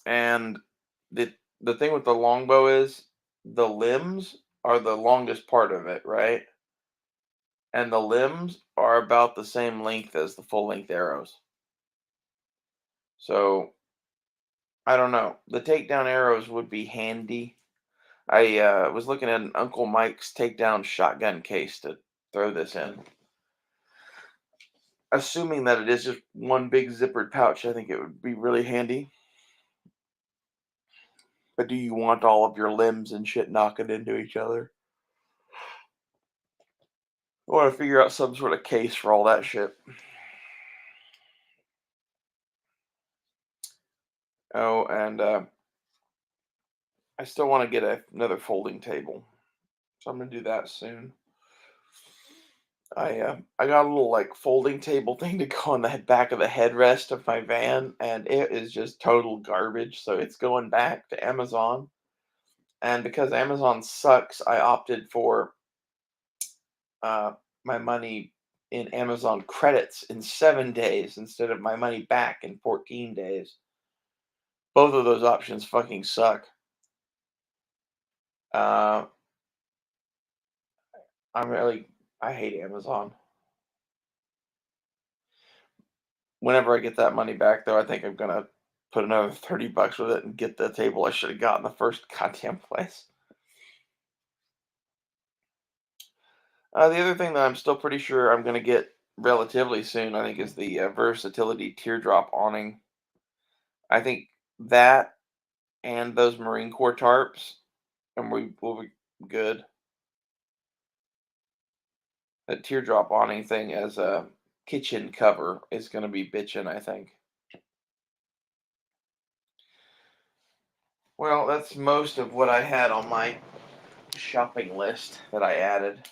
And the thing with the longbow is the limbs are the longest part of it, right? And the limbs are about the same length as the full length arrows. So I don't know. The takedown arrows would be handy. I was looking at an Uncle Mike's takedown shotgun case to throw this in. Assuming that it is just one big zippered pouch, I think it would be really handy. But do you want all of your limbs and shit knocking into each other? I want to figure out some sort of case for all that shit. Oh, and I still want to get another folding table, so I'm gonna do that soon. I got a little like folding table thing to go on the back of the headrest of my van, and it is just total garbage. So it's going back to Amazon, and because Amazon sucks, I opted for uh, my money in Amazon credits in 7 days instead of my money back in 14 days. Both of those options fucking suck. Uh, I'm really, I hate Amazon. Whenever I get that money back, though, I think I'm gonna put another $30 with it and get the table I should have got in the first goddamn place. The other thing that I'm still pretty sure I'm gonna get relatively soon, I think, is the versatility teardrop awning. I think that and those Marine Corps tarps, and we will be good. That teardrop awning thing as a kitchen cover is gonna be bitchin', I think. Well, that's most of what I had on my shopping list that I added.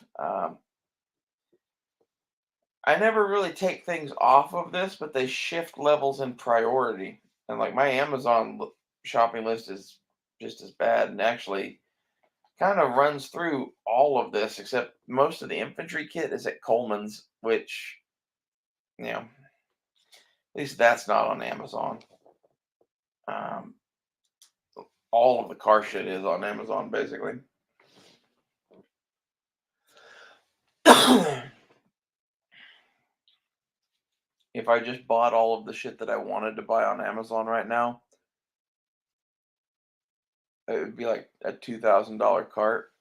I never really take things off of this, but they shift levels in priority. And like my Amazon shopping list is just as bad, and actually kind of runs through all of this, except most of the infantry kit is at Coleman's, which, at least that's not on Amazon. Um, all of the car shit is on Amazon, basically. If I just bought all of the shit that I wanted to buy on Amazon right now, it would be like a $2,000 cart.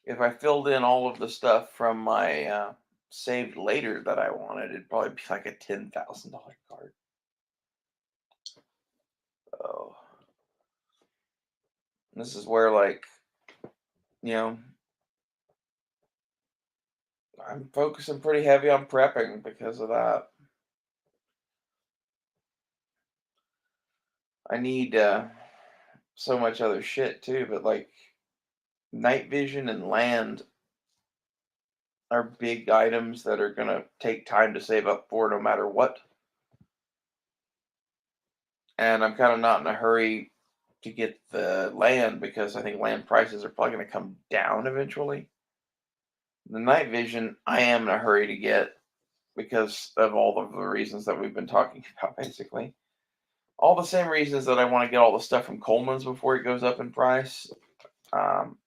If I filled in all of the stuff from my saved later that I wanted, it'd probably be like a $10,000 cart. Oh, this is where like you know I'm focusing pretty heavy on prepping because of that. I need so much other shit too, but like night vision and land are big items that are gonna take time to save up for no matter what. And I'm kind of not in a hurry to get the land because I think land prices are probably going to come down eventually. The night vision, I am in a hurry to get because of all of the reasons that we've been talking about, basically. All the same reasons that I want to get all the stuff from Coleman's before it goes up in price. Um,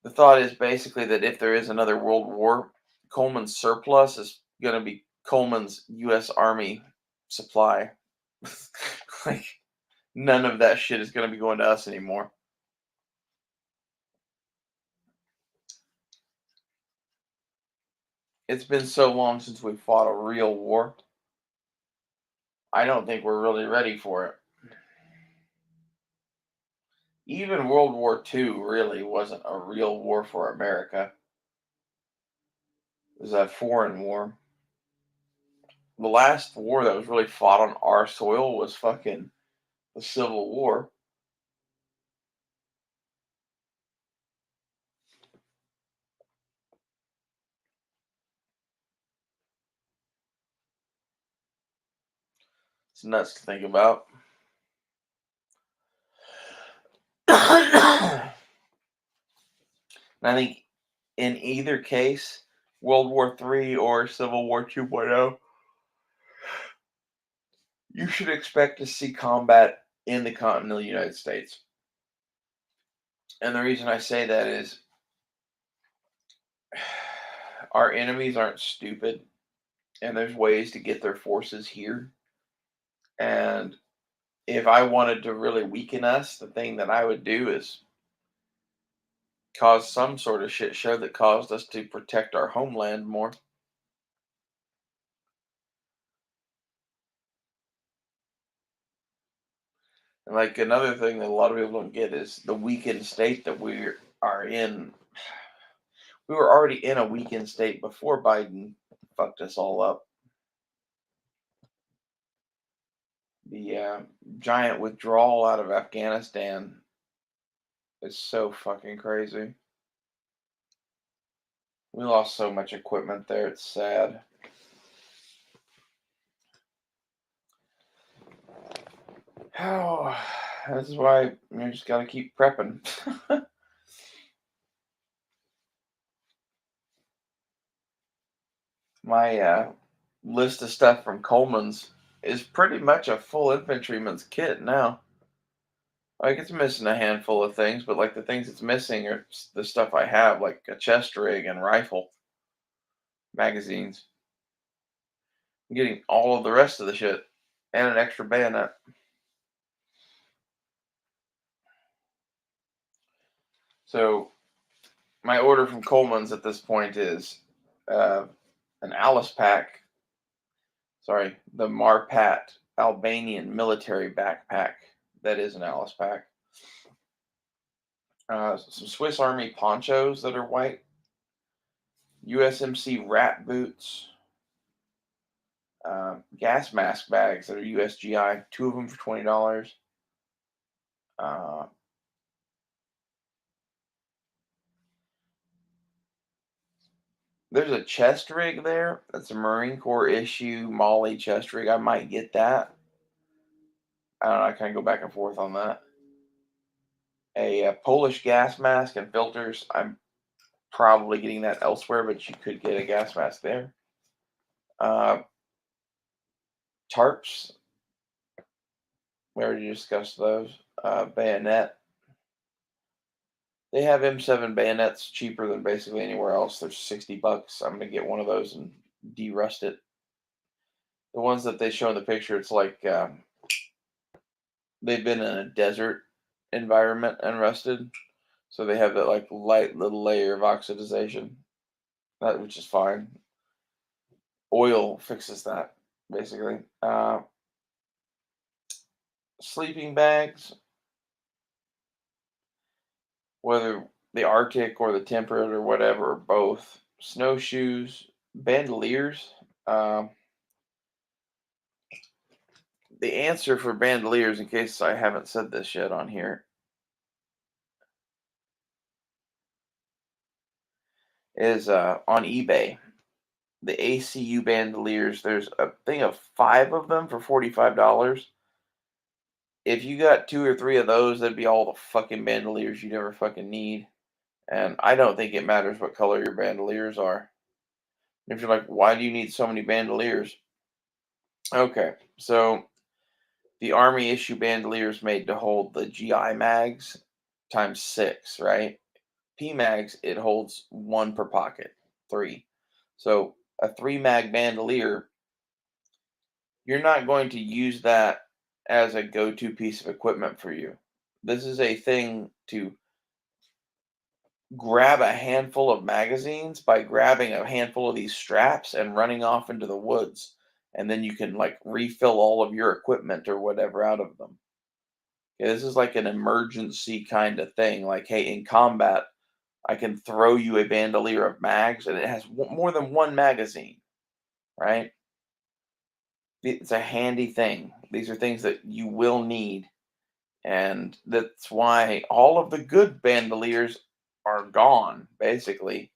the thought is basically that if there is another world war, Coleman's surplus is going to be Coleman's U.S. Army supply. Like, none of that shit is going to be going to us anymore. It's been so long since we fought a real war. I don't think we're really ready for it. Even World War II really wasn't a real war for America. It was a foreign war. The last war that was really fought on our soil was fucking the Civil War. It's nuts to think about. And I think in either case, World War III or Civil War 2.0, you should expect to see combat in the continental United States. And the reason I say that is our enemies aren't stupid, and there's ways to get their forces here. And if I wanted to really weaken us, the thing that I would do is cause some sort of shit show that caused us to protect our homeland more. And like another thing that a lot of people don't get is the weakened state that we are in. We were already in a weakened state before Biden fucked us all up. The giant withdrawal out of Afghanistan is so fucking crazy. We lost so much equipment there, it's sad. Oh, this is why you just gotta keep prepping. My list of stuff from Coleman's is pretty much a full infantryman's kit now. Like it's missing a handful of things, but like the things it's missing are the stuff I have, like a chest rig and rifle, magazines. I'm getting all of the rest of the shit and an extra bayonet. So my order from Coleman's at this point is uh, an Alice pack. Sorry, the Marpat Albanian military backpack. That is an Alice pack. Some Swiss Army ponchos that are white. USMC rat boots. Gas mask bags that are USGI. Two of them for $20. Uh, there's a chest rig there. That's a Marine Corps issue Molly chest rig. I might get that. I don't know. I kind of go back and forth on that. A Polish gas mask and filters. I'm probably getting that elsewhere, but you could get a gas mask there. Uh, tarps. We already discussed those. Bayonet. They have M7 bayonets cheaper than basically anywhere else. They're $60. I'm gonna get one of those and derust it. The ones that they show in the picture, it's like they've been in a desert environment and rusted, so they have that like light little layer of oxidization, which is fine. Oil fixes that basically. Sleeping bags, whether the Arctic or the temperate or whatever, or both. Snowshoes, bandoliers. The answer for bandoliers, in case I haven't said this yet on here, is on eBay. The ACU bandoliers. There's a thing of 5 of them for $45. If you got 2 or 3 of those, that'd be all the fucking bandoliers you'd ever fucking need. And I don't think it matters what color your bandoliers are. If you're like, why do you need so many bandoliers? Okay, so the Army issue bandoliers made to hold the GI mags times 6, right? P mags, it holds 1 per pocket, 3. So a 3 mag bandolier, you're not going to use that as a go to piece of equipment for you. This is a thing to grab a handful of magazines by grabbing a handful of these straps and running off into the woods and then you can like refill all of your equipment or whatever out of them. Yeah, this is like an emergency kind of thing. Like, hey, in combat, I can throw you a bandolier of mags, and it has more than one magazine, right? It's a handy thing. These are things that you will need, and that's why all of the good bandoliers are gone, basically.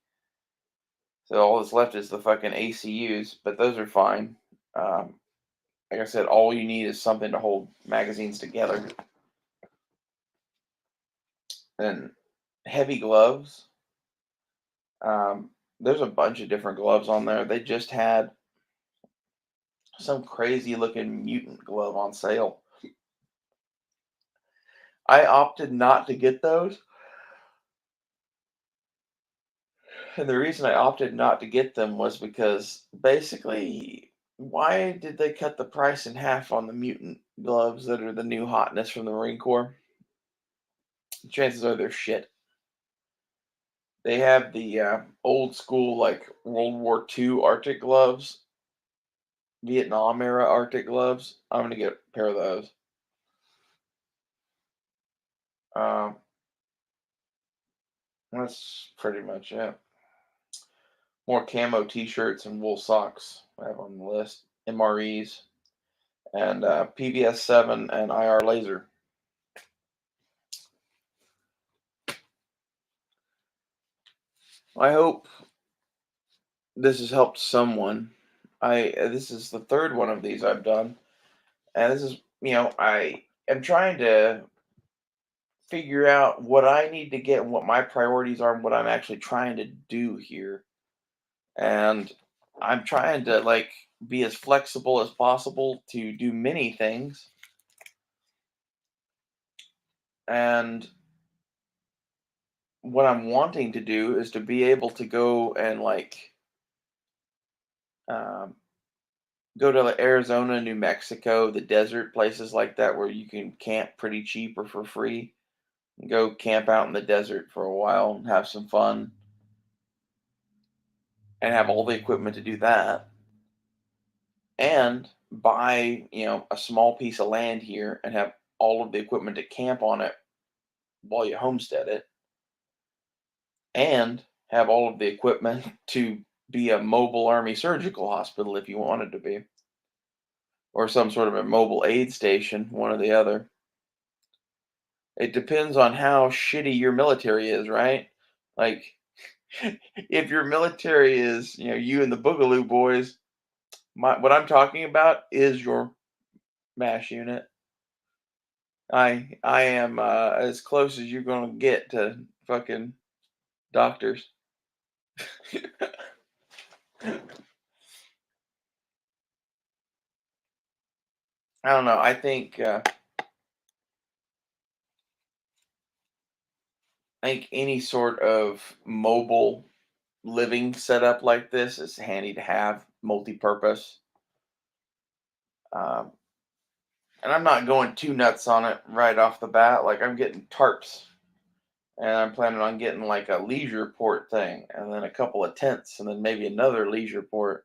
So all that's left is the fucking ACUs, but those are fine. Um, like I said, all you need is something to hold magazines together. And heavy gloves. Um, there's a bunch of different gloves on there. They just had some crazy looking mutant glove on sale. I opted not to get those. And the reason I opted not to get them was because basically, why did they cut the price in half on the mutant gloves that are the new hotness from the Marine Corps? Chances are they're shit. They have the old school, like World War II Arctic gloves, Vietnam era Arctic gloves. I'm going to get a pair of those. Um, that's pretty much it. More camo t-shirts and wool socks I have on the list. MREs and PVS 7 and IR laser. I hope this has helped someone. This is the third one of these I've done, and this is I am trying to figure out what I need to get and what my priorities are and what I'm actually trying to do here. And I'm trying to like be as flexible as possible to do many things. And what I'm wanting to do is to be able to go and like um, go to like Arizona, New Mexico, the desert places like that where you can camp pretty cheap or for free. And go camp out in the desert for a while and have some fun and have all the equipment to do that. And buy, a small piece of land here and have all of the equipment to camp on it while you homestead it, and have all of the equipment to be a mobile army surgical hospital if you wanted to be, or some sort of a mobile aid station, one or the other. It depends on how shitty your military is, right? Like, if your military is, you and the Boogaloo boys, what I'm talking about is your MASH unit. I am as close as you're gonna get to fucking doctors. I don't know. I think any sort of mobile living setup like this is handy to have, multi-purpose. Um, and I'm not going too nuts on it right off the bat. Like I'm getting tarps, and I'm planning on getting like a leisure port thing, and then a couple of tents, and then maybe another leisure port.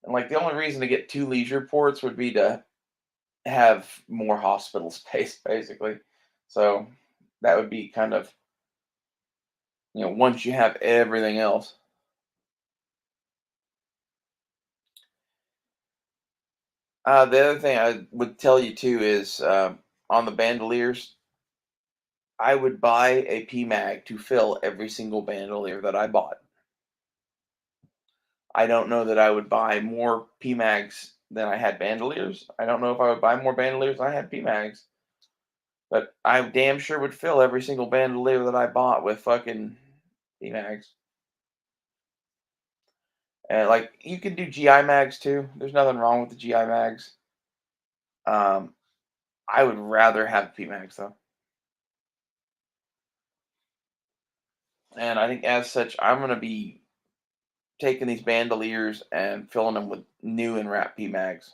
And like the only reason to get two leisure ports would be to have more hospital space, basically. So that would be kind of, once you have everything else. The other thing I would tell you too is on the bandoliers, I would buy a PMAG to fill every single bandolier that I bought. I don't know that I would buy more PMAGs than I had bandoliers. I don't know if I would buy more bandoliers than I had PMAGs, but I damn sure would fill every single bandolier that I bought with fucking PMAGs. And like you can do GI mags too. There's nothing wrong with the GI mags. Um, I would rather have PMags though. And I think as such, I'm gonna be taking these bandoliers and filling them with new and wrap PMags.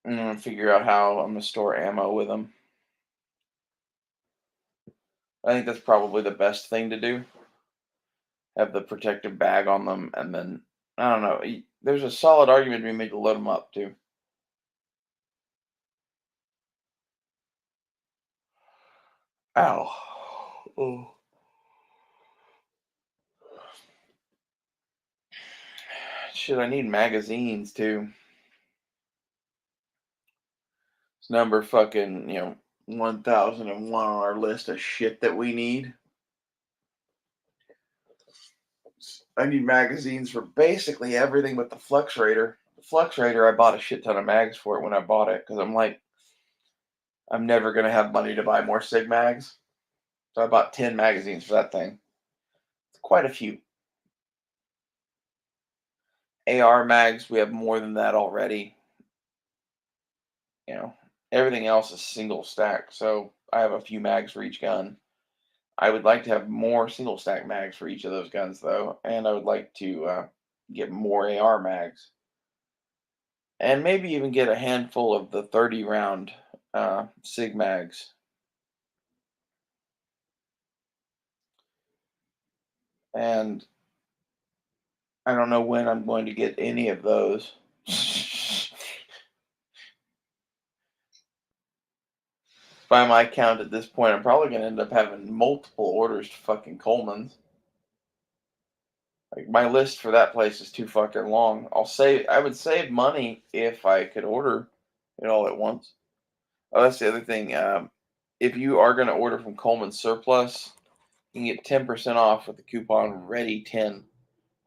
I'm gonna figure out how I'm gonna store ammo with them. I think that's probably the best thing to do. have the protective bag on them, and then I don't know. There's a solid argument to be made to load them up too. Ow. Oh. Shit, I need magazines too. It's number fucking, 1001 on our list of shit that we need. I need magazines for basically everything but the Fluxrator. The Fluxrator, I bought a shit ton of mags for it when I bought it because I'm like, I'm never going to have money to buy more Sig mags. So I bought 10 magazines for that thing. It's quite a few. AR mags, we have more than that already. You know, everything else is single stack. So I have a few mags for each gun. I would like to have more single stack mags for each of those guns, though, and I would like to get more AR mags, and maybe even get a handful of the 30 round Sig mags. And I don't know when I'm going to get any of those. By my count at this point, I'm probably going to end up having multiple orders to fucking Coleman's. Like my list for that place is too fucking long. I would save money if I could order it all at once. Oh, that's the other thing. If you are going to order from Coleman Surplus, you can get 10% off with the coupon Ready10.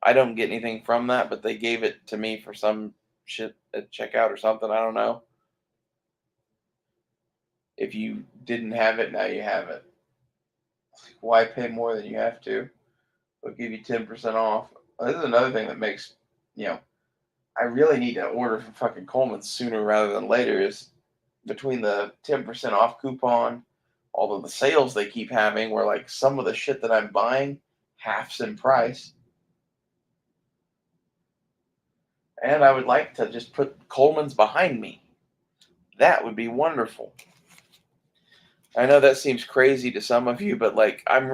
I don't get anything from that, but they gave it to me for some shit at checkout or something. I don't know. If you didn't have it, now you have it. Why pay more than you have to? They'll give you 10% off. This is another thing that makes, you know, I really need to order from fucking Coleman sooner rather than later is between the 10% off coupon, all of the sales they keep having, where like some of the shit that I'm buying half's in price. And I would like to just put Coleman's behind me. That would be wonderful. I know that seems crazy to some of you, but like I'm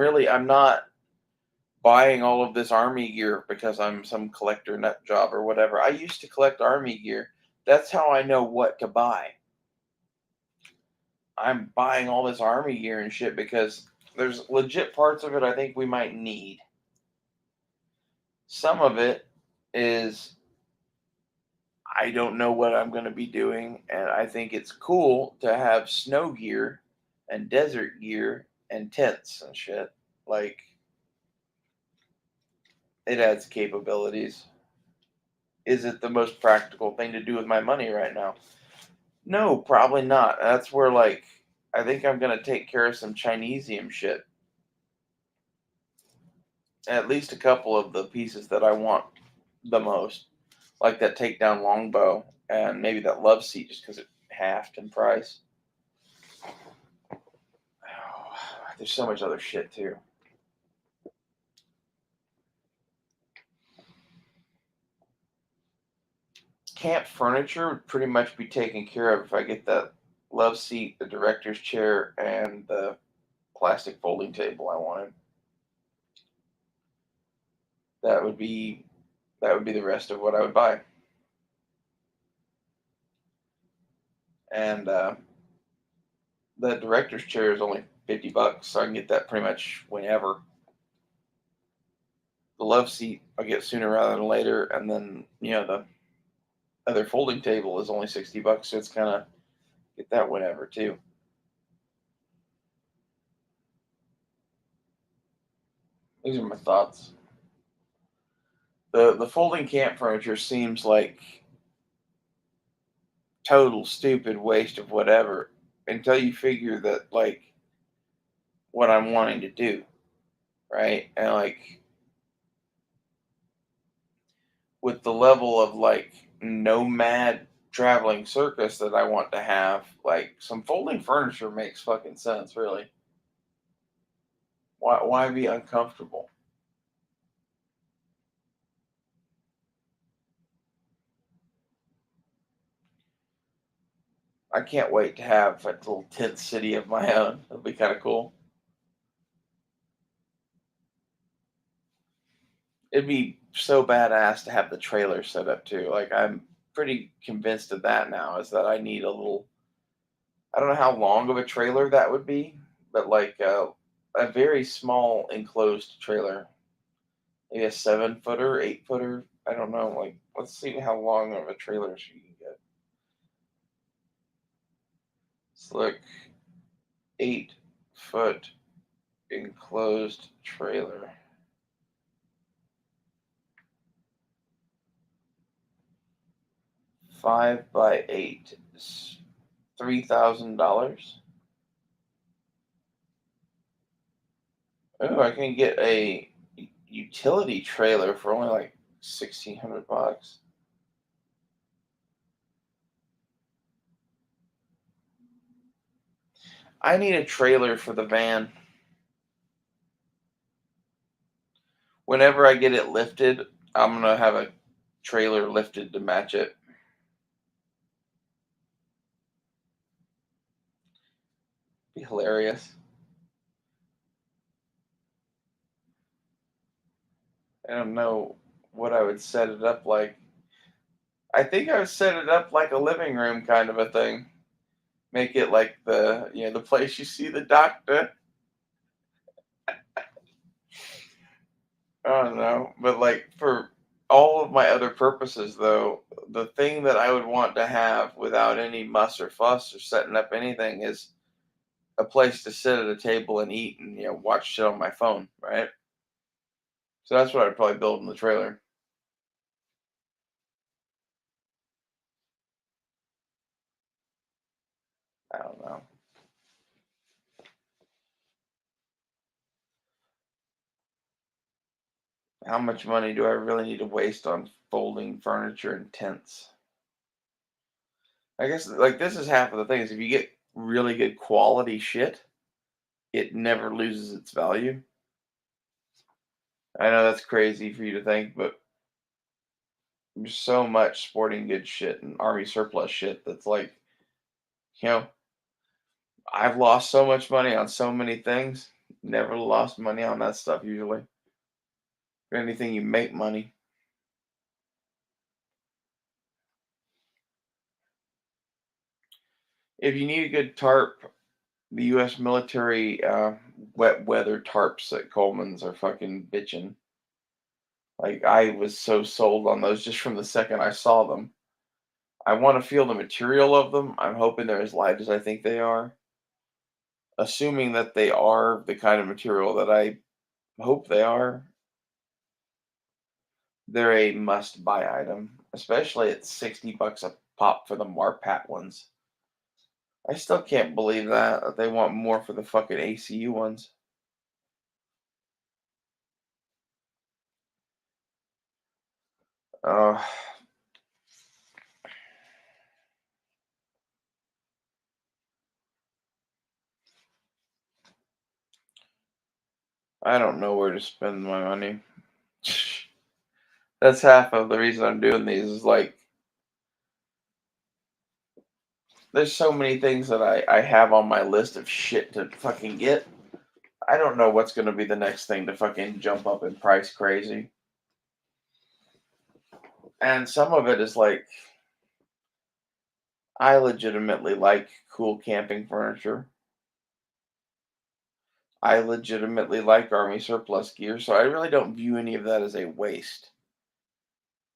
not buying all of this army gear because I'm some collector nut job or whatever. I used to collect army gear. That's how I know what to buy. I'm buying all this army gear and shit because there's legit parts of it I think we might need. Some of it is I don't know what I'm going to be doing, and I think it's cool to have snow gear and desert gear and tents and shit. Like, it adds capabilities. Is it the most practical thing to do with my money right now? No, probably not. That's where, like, I think I'm going to take care of some Chinesium shit. At least a couple of the pieces that I want the most, like that takedown longbow and maybe that love seat, just because it halved in price. Oh, there's so much other shit too. Camp furniture would pretty much be taken care of if I get that love seat, the director's chair, and the plastic folding table I wanted. That would be the rest of what I would buy. And the director's chair is only $50, so I can get that pretty much whenever. The love seat I'll get sooner rather than later, and then the other folding table is only $60, so it's kind of get that whenever too. These are my thoughts. The folding camp furniture seems like total stupid waste of whatever until you figure that like what I'm wanting to do, right? And like with the level of like nomad traveling circus that I want to have, like some folding furniture makes fucking sense, really. Why be uncomfortable? I can't wait to have a little tent city of my own. That'll be kind of cool. It'd be so badass to have the trailer set up too. Like I'm pretty convinced of that now. Is that I need a little. I don't know how long of a trailer that would be, but like a very small enclosed trailer, maybe a 7 footer, 8 footer. I don't know. Like let's see how long of a trailer she can get. It's like 8 foot enclosed trailer. 5 by 8. $3,000. Oh, I can get a utility trailer for only like $1,600. I need a trailer for the van. Whenever I get it lifted, I'm gonna have a trailer lifted to match it. Be hilarious. I don't know what I would set it up like. I think I would set it up like a living room kind of a thing. Make it like the place you see the doctor. I don't know, but like for all of my other purposes, though, the thing that I would want to have without any muss or fuss or setting up anything is a place to sit at a table and eat and watch shit on my phone, right? So that's what I'd probably build in the trailer. I don't know. How much money do I really need to waste on folding furniture and tents? I guess like this is half of the thing is if you get really good quality shit, it never loses its value. I know that's crazy for you to think, but there's so much sporting goods shit and army surplus shit that's like, you know, I've lost so much money on so many things. Never lost money on that stuff usually. If anything, you make money. If you need a good tarp, the U.S. military wet weather tarps at Coleman's are fucking bitching. Like I was so sold on those just from the second I saw them. I want to feel the material of them. I'm hoping they're as light as I think they are. Assuming that they are the kind of material that I hope they are, they're a must-buy item, especially at $60 a pop for the Marpat ones. I still can't believe that they want more for the fucking ACU ones. Uh, I don't know where to spend my money. That's half of the reason I'm doing these. Is like there's so many things that I have on my list of shit to fucking get. I don't know what's gonna be the next thing to fucking jump up in price crazy. And some of it is like I legitimately like cool camping furniture. I legitimately like army surplus gear, so I really don't view any of that as a waste.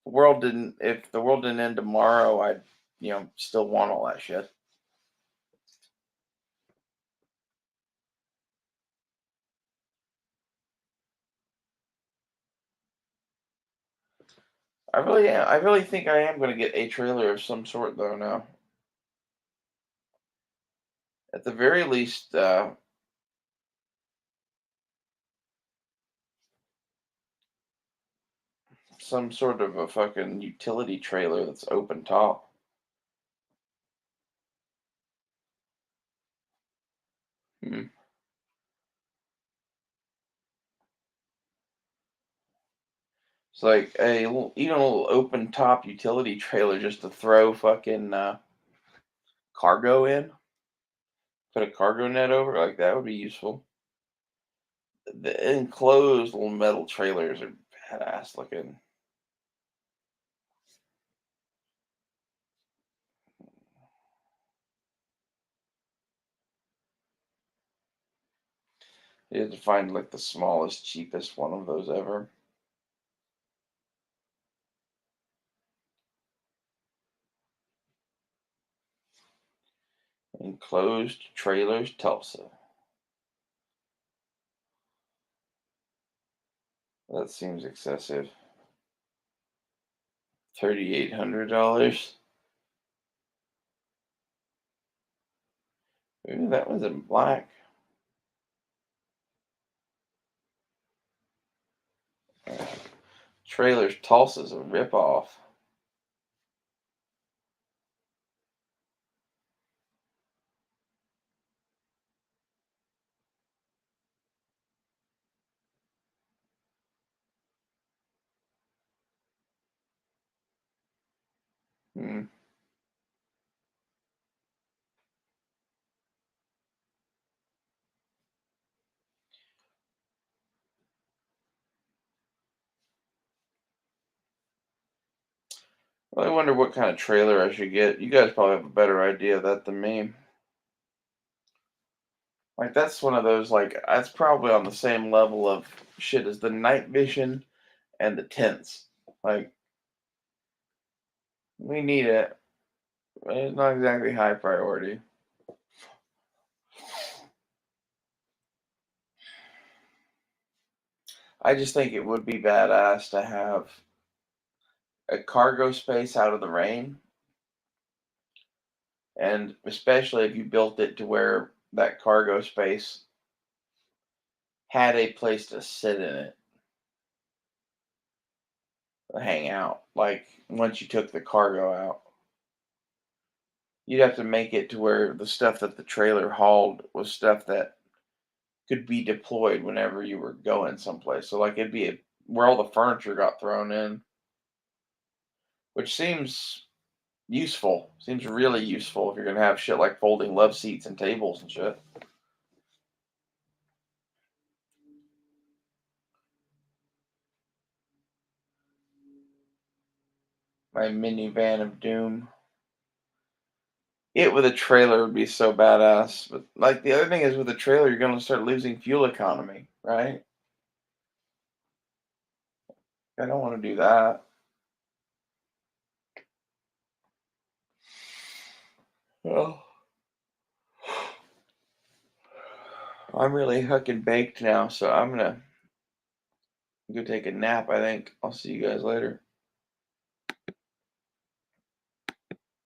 If the world didn't end tomorrow, I'd still want all that shit. I really think I am going to get a trailer of some sort though now. At the very least, some sort of a fucking utility trailer that's open top. Hmm. It's like even a little open top utility trailer just to throw fucking cargo in. Put a cargo net over, like that would be useful. The enclosed little metal trailers are badass looking. You have to find like the smallest, cheapest one of those ever. Enclosed trailers, Tulsa. That seems excessive. $3,800. Ooh, that one's in black. Trailers, Tulsa's a ripoff. Hmm. Well, I wonder what kind of trailer I should get. You guys probably have a better idea of that than me. Like that's one of those that's probably on the same level of shit as the night vision and the tents. Like we need it. But it's not exactly high priority. I just think it would be badass to have a cargo space out of the rain, and especially if you built it to where that cargo space had a place to sit in it, hang out. Like once you took the cargo out, you'd have to make it to where the stuff that the trailer hauled was stuff that could be deployed whenever you were going someplace. So like it'd be where all the furniture got thrown in, which seems useful. Seems really useful if you're gonna have shit like folding love seats and tables and shit. My minivan of doom. It with a trailer would be so badass. But like the other thing is with a trailer, you're gonna start losing fuel economy, right? I don't want to do that. Well, I'm really hooking baked now, so I'm gonna go take a nap. I think I'll see you guys later.